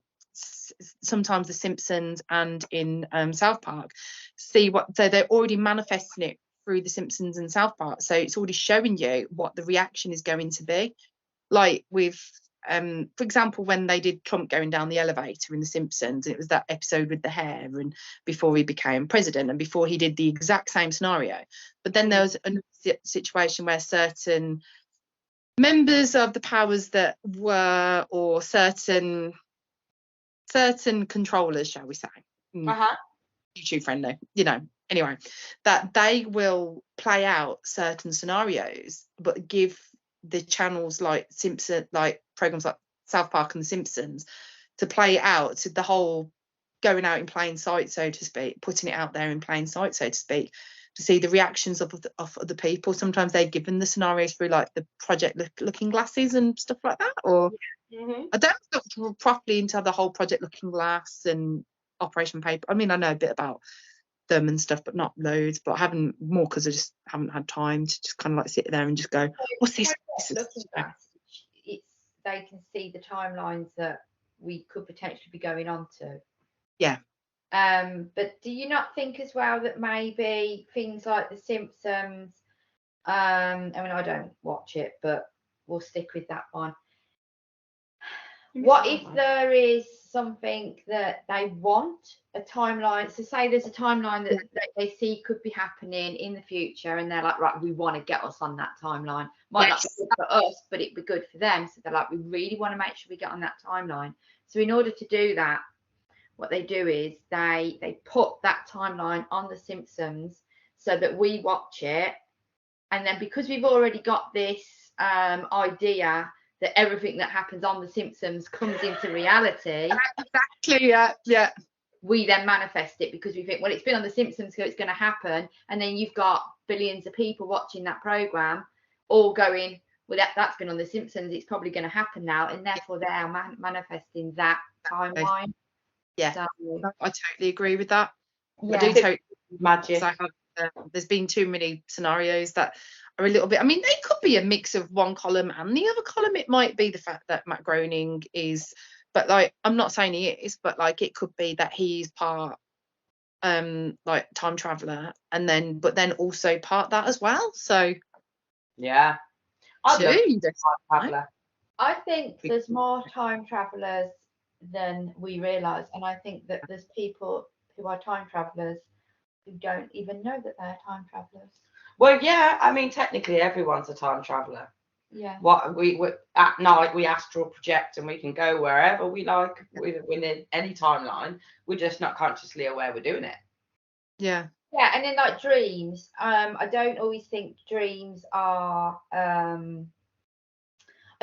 sometimes The Simpsons and in South Park. So they're already manifesting it through The Simpsons and South Park. So it's already showing you what the reaction is going to be. Like with, for example, when they did Trump going down the elevator in The Simpsons, and it was that episode with the hair and before he became president and before he did the exact same scenario. But then there was a situation where certain members of the powers that were, or certain controllers, shall we say, YouTube friendly, anyway, that they will play out certain scenarios but give the channels like Simpson, like programs like South Park and The Simpsons, to play it out, to the whole going out in plain sight, so to speak, putting it out there in plain sight, so to speak, to see the reactions of other people. Sometimes they're given the scenarios through like the Project Looking Glasses and stuff like that, or I don't look properly into the whole Project Looking Glass and Operation Paper. I mean, I know a bit about them and stuff, but not loads. But I haven't more because I just haven't had time to just kind of like sit there and just go, what's this? Looking Glass, they can see the timelines that we could potentially be going on to. Yeah. But do you not think as well that maybe things like The Simpsons, I mean, I don't watch it, but we'll stick with that one. What if there is something that they want, a timeline? So say there's a timeline that they see could be happening in the future, and they're like, right, we want to get us on that timeline. Might not be good for us, but it'd be good for them. So they're like, we really want to make sure we get on that timeline. So in order to do that, what they do is they put that timeline on The Simpsons so that we watch it, and then because we've already got this idea that everything that happens on The Simpsons comes into reality. Exactly, yeah. We then manifest it because we think, well, it's been on The Simpsons, so it's going to happen. And then you've got billions of people watching that program, all going, well, that's been on The Simpsons, it's probably going to happen now, and therefore they are manifesting that timeline. Yeah, so, I totally agree with that. Yeah. I do totally magic. There's been too many scenarios that are a little bit, I mean, they could be a mix of one column and the other column. It might be the fact that Matt Groening is, but like, I'm not saying he is, but like it could be that he's part like time traveler, and then also part that as well. So yeah, I think there's more time travelers than we realize, and I think that there's people who are time travelers who don't even know that they're time travelers. Well, yeah, I mean, technically everyone's a time traveller. Yeah. What we at night we astral project and we can go wherever we like within any timeline. We're just not consciously aware we're doing it. Yeah. Yeah, and then like dreams. I don't always think dreams are. I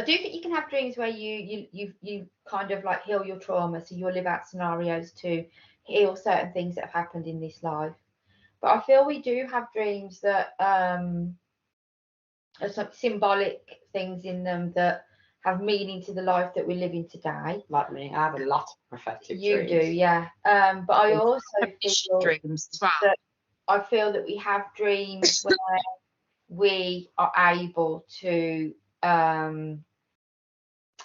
do think you can have dreams where you kind of like heal your trauma, so you'll live out scenarios to heal certain things that have happened in this life. But I feel we do have dreams that are some symbolic things in them that have meaning to the life that we're living today. Like me, I have a lot of prophetic dreams. You do, yeah. But I also feel dreams as well. that I feel that we have dreams where we are able to.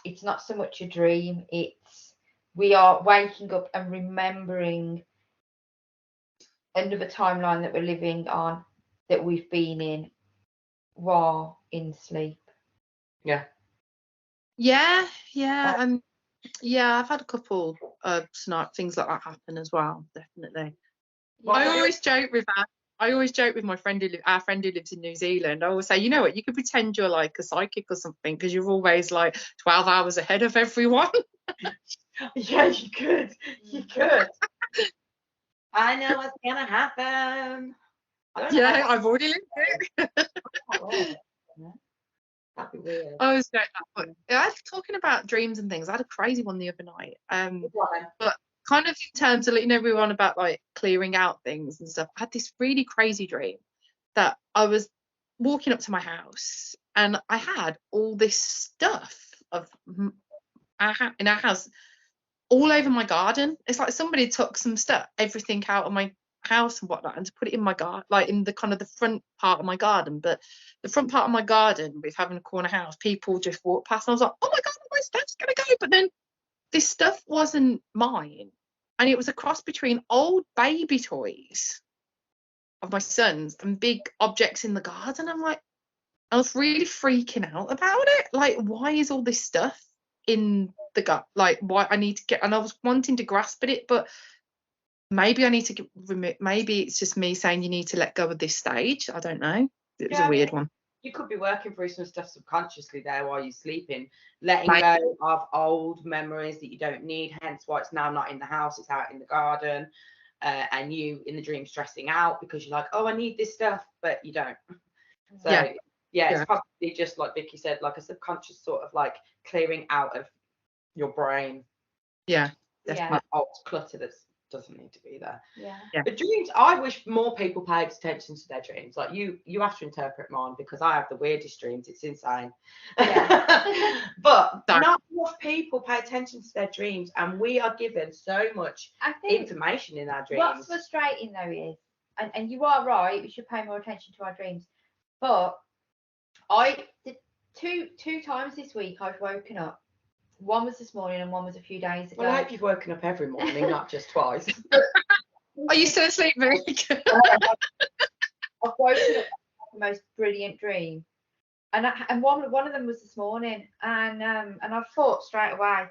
It's not so much a dream; it's we are waking up and remembering another timeline that we're living on, that we've been in while in sleep. Yeah. Yeah. I've had a couple of things like that happen as well, definitely. Yeah. I always joke with that. I always joke with my friend our friend who lives in New Zealand. I always say, you know what, you could pretend you're like a psychic or something because you're always like 12 hours ahead of everyone. Yeah, you could. You could. I know what's gonna happen. I don't know. Yeah, I've already lived it. That'd be weird. I was joking, but I was talking about dreams and things. I had a crazy one the other night. But kind of in terms of letting everyone about like clearing out things and stuff. I had this really crazy dream that I was walking up to my house and I had all this stuff in our house all over my garden. It's like somebody took some stuff, everything out of my house and whatnot, and to put it in my garden, like in the kind of the front part of my garden. But the front part of my garden, with having a corner house, people just walk past and I was like, oh my god, my stuff's gonna go. But then this stuff wasn't mine, and it was a cross between old baby toys of my son's and big objects in the garden. I'm like, I was really freaking out about it. Like, why is all this stuff in the gut? Like, why I need to get, and I was wanting to grasp at it, but maybe I need to maybe it's just me saying you need to let go of this stage. I don't know. It was a weird one. You could be working through some stuff subconsciously there while you're sleeping, letting go of old memories that you don't need, hence why it's now not in the house, it's out in the garden. And you in the dream stressing out because you're like, oh, I need this stuff, but you don't. So yeah, it's probably just like Vicky said, like a subconscious sort of like clearing out of your brain. Yeah, definitely. Old clutter that doesn't need to be there. Yeah. But dreams, I wish more people paid attention to their dreams. Like you have to interpret mine because I have the weirdest dreams. It's insane. Yeah. But not enough people pay attention to their dreams, and we are given so much information in our dreams. What's frustrating though is, and you are right, we should pay more attention to our dreams. But I did two times this week I've woken up. One was this morning and one was a few days ago. Well, I hope you've woken up every morning, not just twice. Are you still asleep, Vic? I've woken up the most brilliant dream, and one of them was this morning, and I thought straight away, I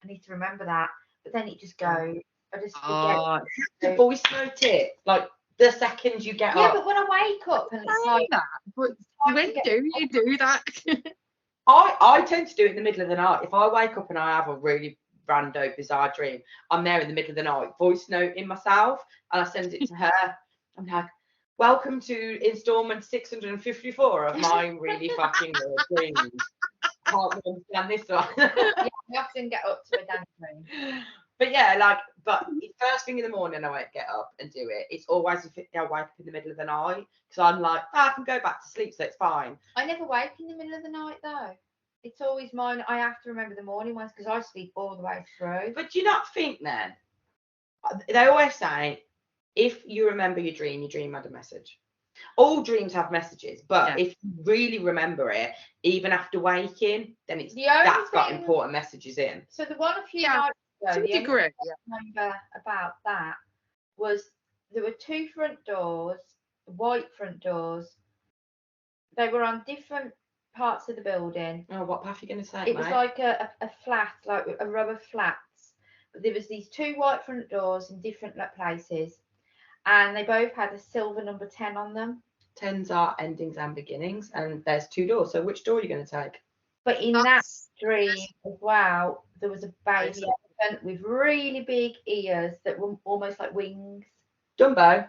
need to remember that, but then it just goes. I just forget. To voice note it, like the second you get up. Yeah, but when I wake up and it's like that, but when do you do that? I tend to do it in the middle of the night. If I wake up and I have a really rando, bizarre dream, I'm there in the middle of the night, voice noting myself, and I send it to her. I'm like, welcome to installment 654 of my really fucking weird dreams. Can't understand this one. Yeah, I often get up to a dance dream. But yeah, but first thing in the morning I won't get up and do it. It's always if I wake up in the middle of the night, because I'm like, I can go back to sleep, so it's fine. I never wake in the middle of the night though. It's always mine. I have to remember the morning ones because I sleep all the way through. But do you not think then? They always say, if you remember your dream had a message. All dreams have messages, but if you really remember it, even after waking, then that's got important messages in. So the one a few nights ago, the only I remember about that was there were two front doors, white front doors. They were on different parts of the building. Oh, what path are you going to say? It was like a flat, like a row of flats. But there was these two white front doors in different places, and they both had a silver number 10 on them. 10s are endings and beginnings, and there's two doors. So which door are you going to take? But in that dream as well, there was a baby elephant with really big ears that were almost like wings. Dumbo.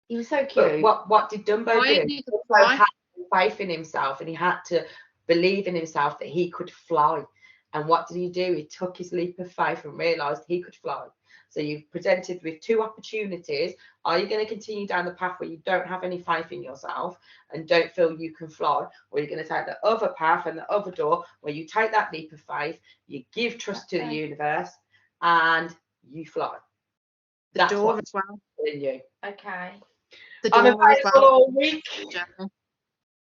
He was so cute. But what did Dumbo do? He had faith in himself, and he had to believe in himself that he could fly. And what did he do? He took his leap of faith and realised he could fly. So you've presented with two opportunities. Are you going to continue down the path where you don't have any faith in yourself and don't feel you can fly? Or are you going to take the other path and the other door where you take that leap of faith, you give trust to the universe, and you fly? That's the door as well. In you. Okay. The door as well. All week.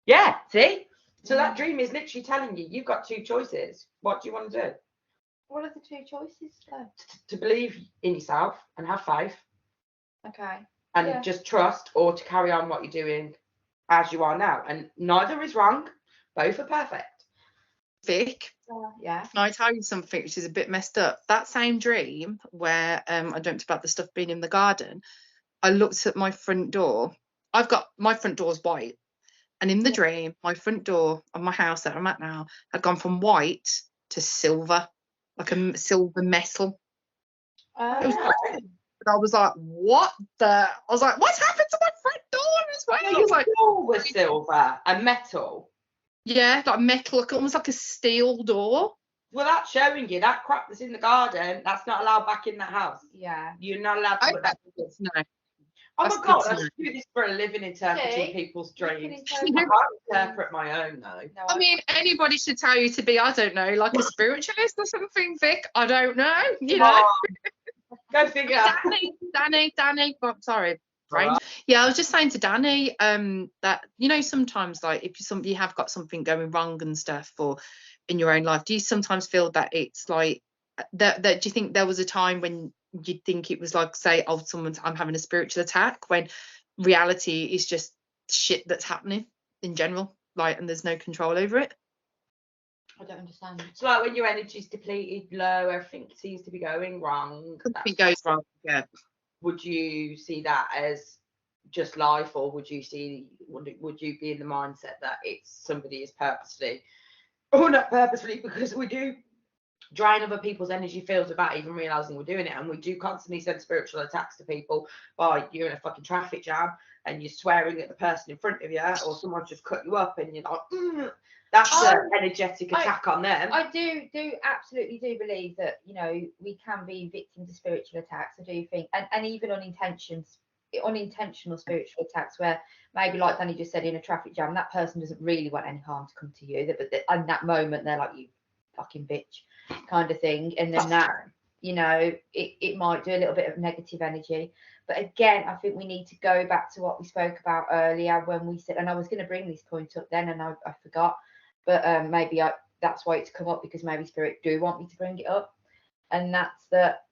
Yeah, see? So that dream is literally telling you, you've got two choices. What do you want to do? What are the two choices though? To believe in yourself and have faith. Okay. And just trust, or to carry on what you're doing as you are now. And neither is wrong. Both are perfect. Vic, can I tell you something which is a bit messed up? That same dream where I dreamt about the stuff being in the garden, I looked at my front door. My front door's white, and in the dream, my front door of my house that I'm at now had gone from white to silver, like a silver metal. It was great. And I was like, what the? I was like, what's happened to my front door as well? So I was like, door was silver and metal. yeah, like metal, almost like a steel door. Well, that's showing you that crap that's in the garden. That's not allowed back in the house. Yeah. You're not allowed to put that. No. Oh That's my good God, to I know. should do this for a living, interpreting See? people's You can dreams. interpret- I can't interpret my own though. No, I mean, anybody should tell you to be, I don't know, like a spiritualist or something, Vic. I don't know. You know. Go figure. Danny. Oh, sorry. Right. Right. Yeah, I was just saying to Danny, that sometimes like if you have got something going wrong and stuff, or in your own life, do you sometimes feel that it's like that? Do you think there was a time when you'd think it was like, say, oh, I'm having a spiritual attack, when reality is just shit that's happening in general, like, and there's no control over it? I don't understand. It's like when your energy's depleted, low, everything seems to be going wrong. Something goes wrong. Yeah. Would you see that as just life, or would you be in the mindset that it's somebody is purposely, or not purposefully, because we do drain other people's energy fields without even realizing we're doing it, and we do constantly send spiritual attacks to people by you're in a fucking traffic jam and you're swearing at the person in front of you, or someone's just cut you up and you're like, that's an energetic attack on them. I do absolutely do believe that, we can be victims of spiritual attacks. I do think, and even unintentional spiritual attacks, where maybe, like Danny just said, in a traffic jam, that person doesn't really want any harm to come to you, but in that moment they're like, you fucking bitch, kind of thing, and then it might do a little bit of negative energy. But again, I think we need to go back to what we spoke about earlier when we said, and I was going to bring this point up then and I forgot, but maybe that's why it's come up, because maybe spirit do want me to bring it up, and that's that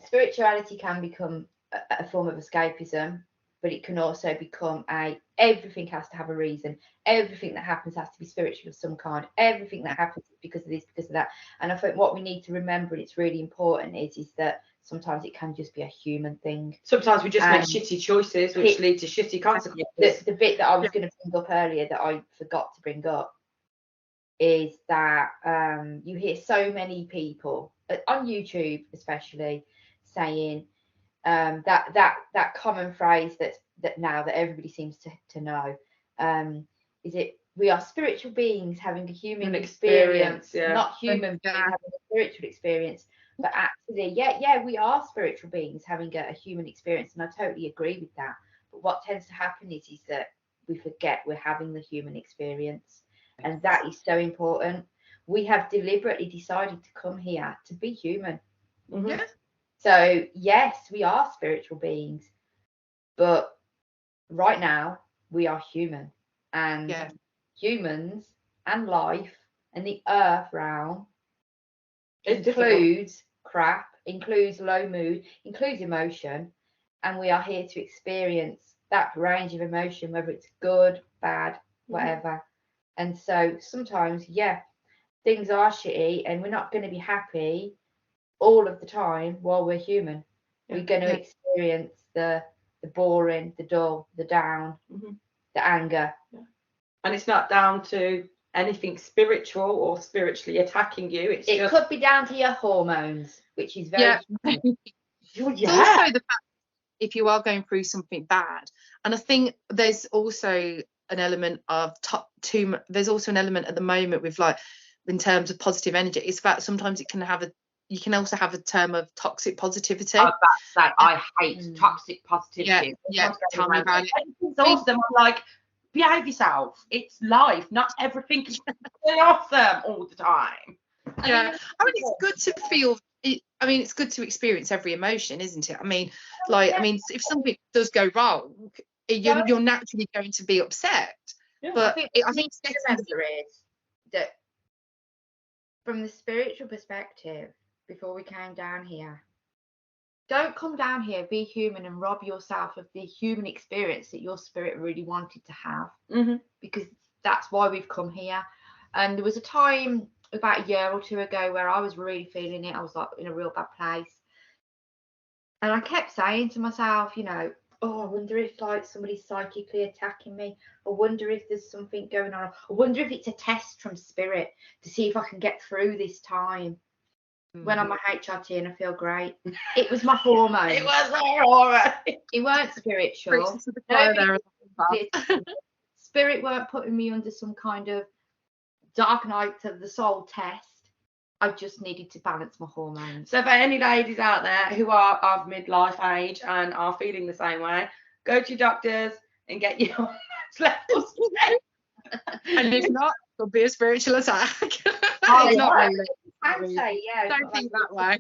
spirituality can become a form of escapism, but it can also become everything has to have a reason. Everything that happens has to be spiritual of some kind. Everything that happens is because of this, because of that. And I think what we need to remember, and it's really important, is that sometimes it can just be a human thing. Sometimes we just make shitty choices which lead to shitty consequences. The bit that I was going to bring up earlier that I forgot to bring up is that you hear so many people on YouTube especially saying that common phrase that now that everybody seems to know, is it, we are spiritual beings having a human experience, not human beings having a spiritual experience. But actually, we are spiritual beings having a human experience, and I totally agree with that. But what tends to happen is that we forget we're having the human experience, and that is so important. We have deliberately decided to come here to be human. Yeah. So yes, we are spiritual beings, but right now we are human, and humans and life and the earth realm includes crap, includes low mood, includes emotion, and we are here to experience that range of emotion, whether it's good, bad, whatever. And so sometimes, things are shitty and we're not going to be happy all of the time while we're human. We're going to experience the boring, the dull, the down, the anger. And it's not down to anything spiritual or spiritually attacking you. It could be down to your hormones, which is very It's also the fact if you are going through something bad. And I think there's also an element of there's also an element at the moment with, like, in terms of positive energy, it's that sometimes you can also have a term of toxic positivity. I hate toxic positivity. Tell me about it. It's awesome. I'm like, behave yourself. It's life. Not everything is awesome all the time. Yeah, I mean, it's good to feel. It's good to experience every emotion, isn't it? If something does go wrong, you're naturally going to be upset. Yeah. But I think the remember is that from the spiritual perspective, before we came down here, don't come down here, be human, and rob yourself of the human experience that your spirit really wanted to have, because that's why we've come here. And there was a time about a year or two ago where I was really feeling it. I was like in a real bad place, and I kept saying to myself, oh, I wonder if like somebody's psychically attacking me. I wonder if there's something going on. I wonder if it's a test from spirit to see if I can get through this time. When I'm a HRT and I feel great. It was my hormones. It was my hormone. It weren't spiritual. Spirit weren't putting me under some kind of dark night of the soul test. I just needed to balance my hormones. So for any ladies out there who are of midlife age and are feeling the same way, go to your doctors and get your hormones levels checked. And if not, there'll be a spiritual attack. Oh, Not yeah. really. I'd say, yeah. Don't think that way.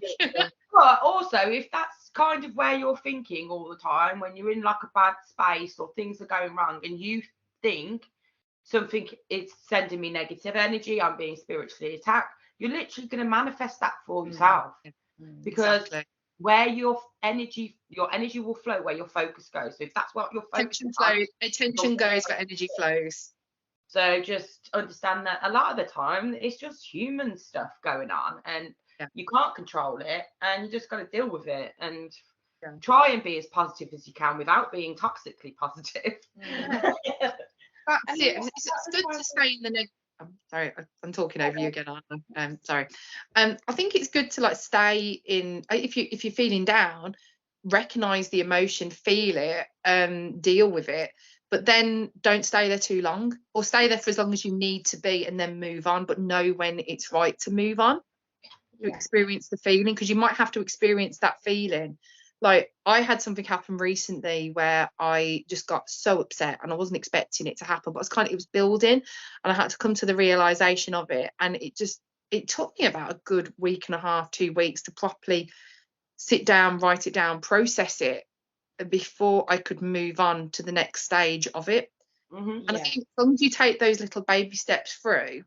But also, if that's kind of where you're thinking all the time, when you're in like a bad space or things are going wrong and you think something is sending me negative energy, I'm being spiritually attacked, you're literally going to manifest that for yourself. Because exactly. where your energy will flow where your focus goes. So if that's what your focus attention goes where energy flows. So just understand that a lot of the time it's just human stuff going on and you can't control it and you just got to deal with it and try and be as positive as you can without being toxically positive. That's it. It's good to stay in the negative. Sorry, I'm talking over you again, aren't I? Sorry. I think it's good to like stay in, if you're feeling down, recognize the emotion, feel it, deal with it, but then don't stay there too long, or stay there for as long as you need to be and then move on, but know when it's right to move on. To experience the feeling, because you might have to experience that feeling. Like I had something happen recently where I just got so upset and I wasn't expecting it to happen, but it was building and I had to come to the realization of it. And it took me about a good week and a half, 2 weeks to properly sit down, write it down, process it before I could move on to the next stage of it. And I think as long as you take those little baby steps through,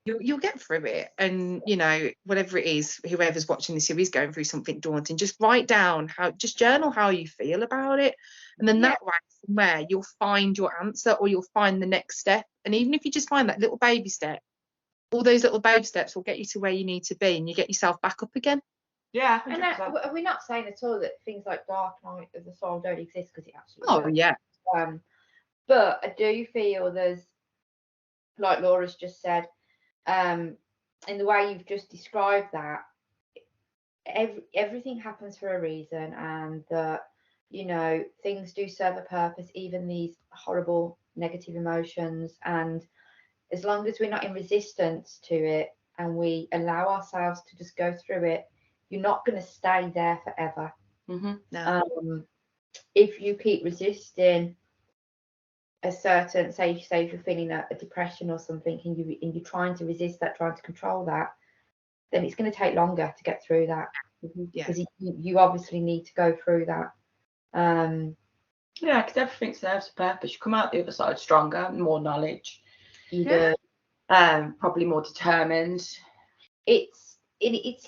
you'll get through it. And you know, whatever it is, whoever's watching this who is going through something daunting, just write down just journal how you feel about it, and then that way somewhere you'll find your answer, or you'll find the next step. And even if you just find that little baby step, all those little baby steps will get you to where you need to be and you get yourself back up again. 100%. And we're not saying at all that things like dark night of the soul don't exist, because it absolutely does. But I do feel there's, like Laura's just said, in the way you've just described that, everything happens for a reason, and that, you know, things do serve a purpose, even these horrible negative emotions. And as long as we're not in resistance to it and we allow ourselves to just go through it, you're not going to stay there forever. If you keep resisting a certain, say if you're feeling a depression or something, and you're trying to resist that, trying to control that, then it's going to take longer to get through that, because you obviously need to go through that. Because everything serves a purpose. You come out the other side stronger, more knowledge, probably more determined. It's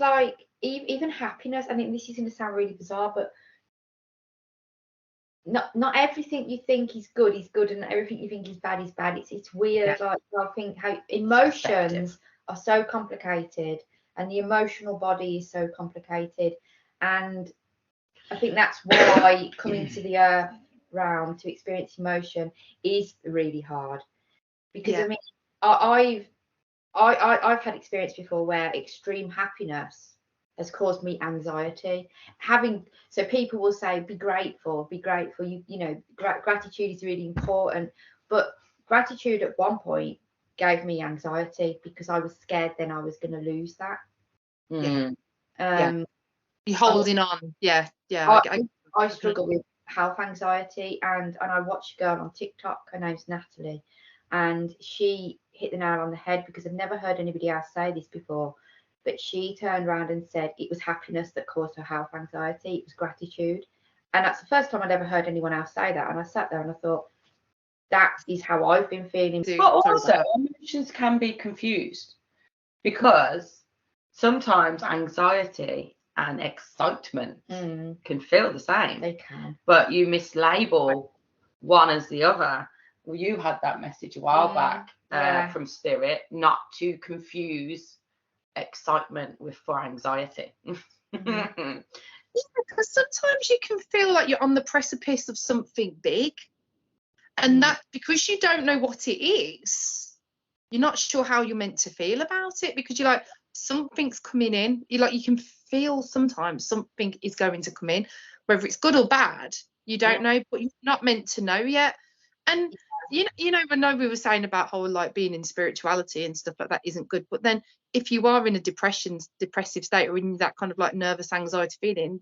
like even happiness. I mean, this is going to sound really bizarre, but not everything you think is good, and everything you think is bad is bad. It's weird. Like, I think how emotions are so complicated, and the emotional body is so complicated, and I think that's why coming to the earth realm to experience emotion is really hard. Because I mean, I've had experience before where extreme happiness has caused me anxiety. So people will say, be grateful. You know, gratitude is really important. But gratitude at one point gave me anxiety, because I was scared then I was going to lose that. You're holding on. I struggle with health anxiety, and I watched a girl on TikTok. Her name's Natalie, and she hit the nail on the head, because I've never heard anybody else say this before. But she turned around and said it was happiness that caused her health anxiety. It was gratitude. And that's the first time I'd ever heard anyone else say that. And I sat there and I thought, that is how I've been feeling. But also, emotions can be confused, because sometimes anxiety and excitement can feel the same. They can. But you mislabel one as the other. Well, you had that message a while back from Spirit, not to confuse excitement for anxiety. Because sometimes you can feel like you're on the precipice of something big, and that because you don't know what it is, you're not sure how you're meant to feel about it, because you're like, something's coming in. You can feel sometimes something is going to come in, whether it's good or bad, you don't know, but you're not meant to know yet. And you know, when we were saying about how like being in spirituality and stuff like that isn't good, but then if you are in a depressive state, or in that kind of like nervous anxiety feeling,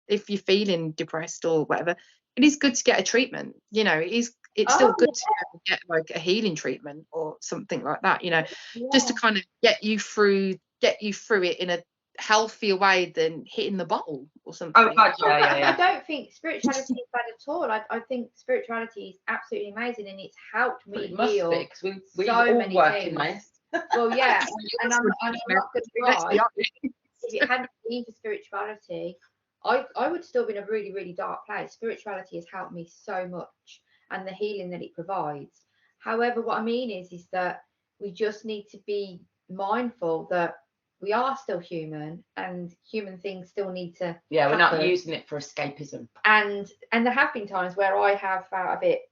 if you're feeling depressed or whatever, it is good to get a treatment. You know, it's still good to get like a healing treatment or something like that, you know, just to kind of get you through it in a healthier way than hitting the bottle or something. Oh God, yeah. I don't think spirituality is bad at all. I think spirituality is absolutely amazing, and it's helped me heal. Because we all many work in this. Well, yeah, and I'm not going to lie. If it hadn't been for spirituality, I would still be in a really, really dark place. Spirituality has helped me so much, and the healing that it provides. However, what I mean is that we just need to be mindful that we are still human, and human things still need to happen. We're not using it for escapism. And there have been times where I have felt a bit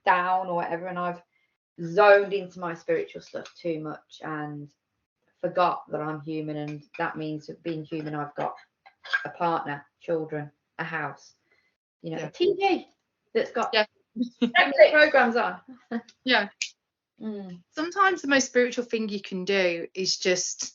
down or whatever, and I've zoned into my spiritual stuff too much and forgot that I'm human, and that means that being human, I've got a partner, children, a house, you know, a TV that's got programs on. Sometimes the most spiritual thing you can do is just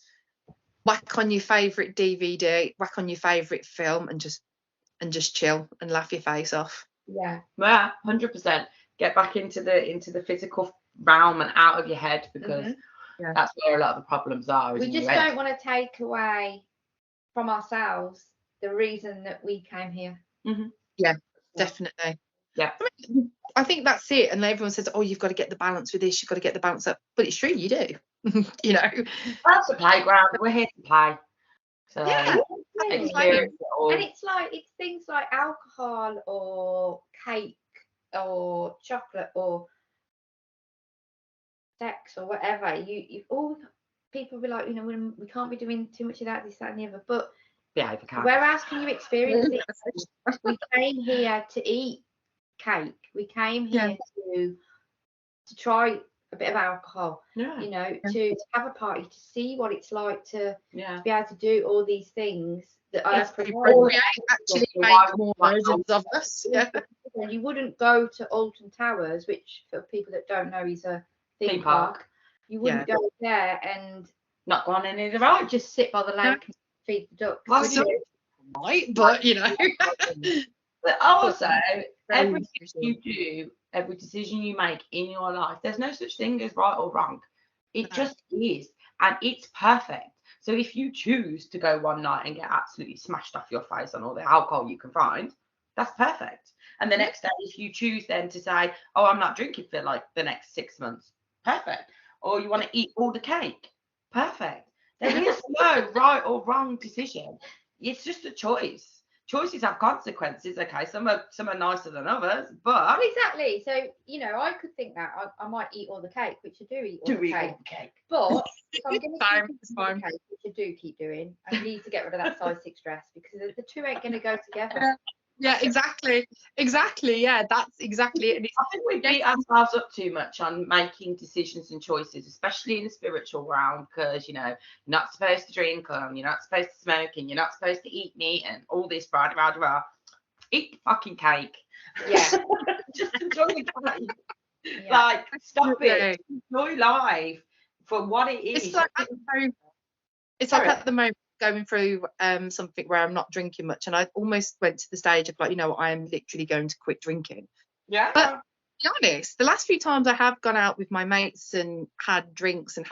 whack on your favourite DVD, whack on your favourite film, and just chill and laugh your face off. Yeah, 100%. Get back into the physical realm and out of your head, because that's where a lot of the problems are. We just don't want to take away from ourselves the reason that we came here. Yeah, definitely. Yeah, I think that's it. And everyone says, oh, you've got to get the balance with this, you've got to get the balance up, but it's true, you do. You know, that's the playground, we're here to play. So and it's things like alcohol or cake or chocolate or sex or whatever. You all people be like, you know, we can't be doing too much of that, this, that, and the other. But where else can you experience it? We came here to eat cake. We came here to try a bit of alcohol. You know, to have a party, to see what it's like to be able to do all these things that actually make more versions of us. And you wouldn't go to Alton Towers, which for people that don't know is a theme park. You wouldn't go there and not go on any of the rides, just sit by the lake and feed the ducks. But you know. But also, everything you do, every decision you make in your life, there's no such thing as right or wrong. It just is, and it's perfect. So if you choose to go one night and get absolutely smashed off your face on all the alcohol you can find, that's perfect. And the next day, if you choose then to say, oh, I'm not drinking for like the next 6 months, perfect. Or you want to eat all the cake, perfect. There is no right or wrong decision. It's just a choice. Choices have consequences. Okay, some are nicer than others, but well, exactly. So you know, I could think that I might eat all the cake, which I do eat all the cake. But if I'm going to eat all the cake, which I do keep doing, I need to get rid of that size 6 dress, because the two ain't going to go together. Yeah, exactly. Yeah, that's exactly it. I think we beat ourselves up too much on making decisions and choices, especially in the spiritual realm, because, you know, you're not supposed to drink, you're not supposed to smoke, and you're not supposed to eat meat and all this, rah, rah, rah. Eat the fucking cake. Yeah. Just enjoy the cake. Yeah. Like, stop it. Enjoy life for what it is. It's like at the moment, going through something where I'm not drinking much, and I almost went to the stage of like, you know, I am literally going to quit drinking. Yeah. But to be honest, the last few times I have gone out with my mates and had drinks and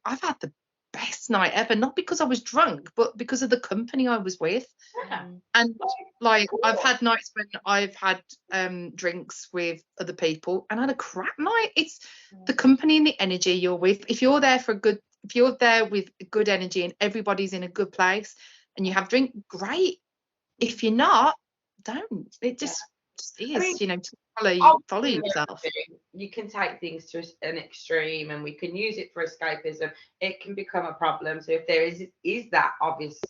I've had the best night ever, not because I was drunk, but because of the company I was with. And like, I've had nights when I've had drinks with other people and had a crap night. It's the company and the energy you're with. If you're there with good energy and everybody's in a good place and you have drink, great. If you're not, don't. It just is, to follow yourself. You can take things to an extreme, and we can use it for escapism. It can become a problem. So if there is that obvious,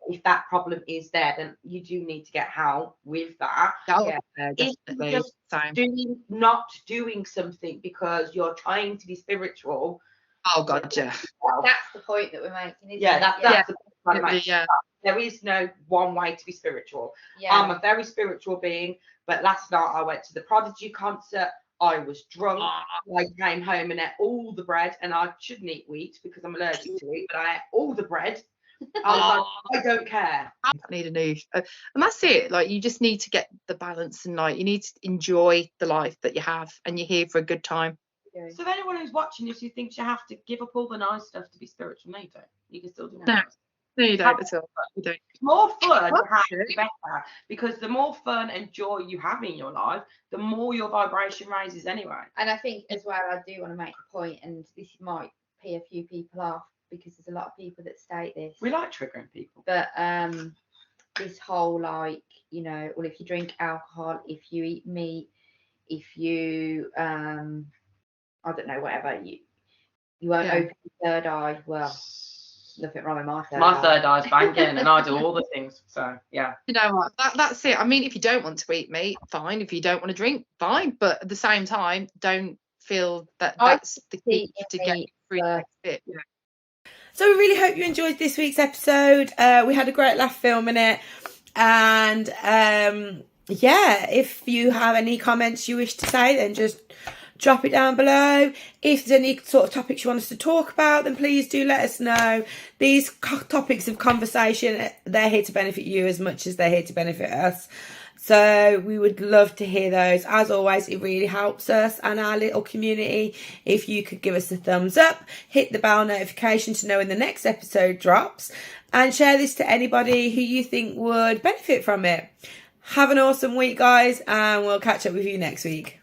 if that problem is there, then you do need to get help with that. Definitely. If not doing something because you're trying to be spiritual. Oh God, yeah. That's the point that we're making, isn't it? That's the point. Yeah. There is no one way to be spiritual. Yeah. I'm a very spiritual being, but last night I went to the Prodigy concert. I was drunk. I came home and ate all the bread, and I shouldn't eat wheat because I'm allergic to it, but I ate all the bread. I was like, I don't care. I need a new, and that's it. Like, you just need to get the balance, and you need to enjoy the life that you have, and you're here for a good time. So if anyone who's watching this who thinks you have to give up all the nice stuff to be spiritual, no, you don't. You can still do that. No, you don't at all. You don't. More fun you have, the better, because the more fun and joy you have in your life, the more your vibration raises anyway. And I think as well, I do want to make a point, and this might pee a few people off because there's a lot of people that state this. We like triggering people. But this whole well, if you drink alcohol, if you eat meat, if you I don't know, whatever, you won't open your third eye. Well, nothing wrong with my third eye. My third eye's banging, and I do all the things. So yeah. You know what? That's it. I mean, if you don't want to eat meat, fine. If you don't want to drink, fine. But at the same time, don't feel that that's the key to get through the next bit. So we really hope you enjoyed this week's episode. We had a great laugh filming it, and if you have any comments you wish to say, then just drop it down below. If there's any sort of topics you want us to talk about, then please do let us know. These topics of conversation, they're here to benefit you as much as they're here to benefit us. So we would love to hear those. As always, it really helps us and our little community if you could give us a thumbs up, hit the bell notification to know when the next episode drops, and share this to anybody who you think would benefit from it. Have an awesome week, guys, and we'll catch up with you next week.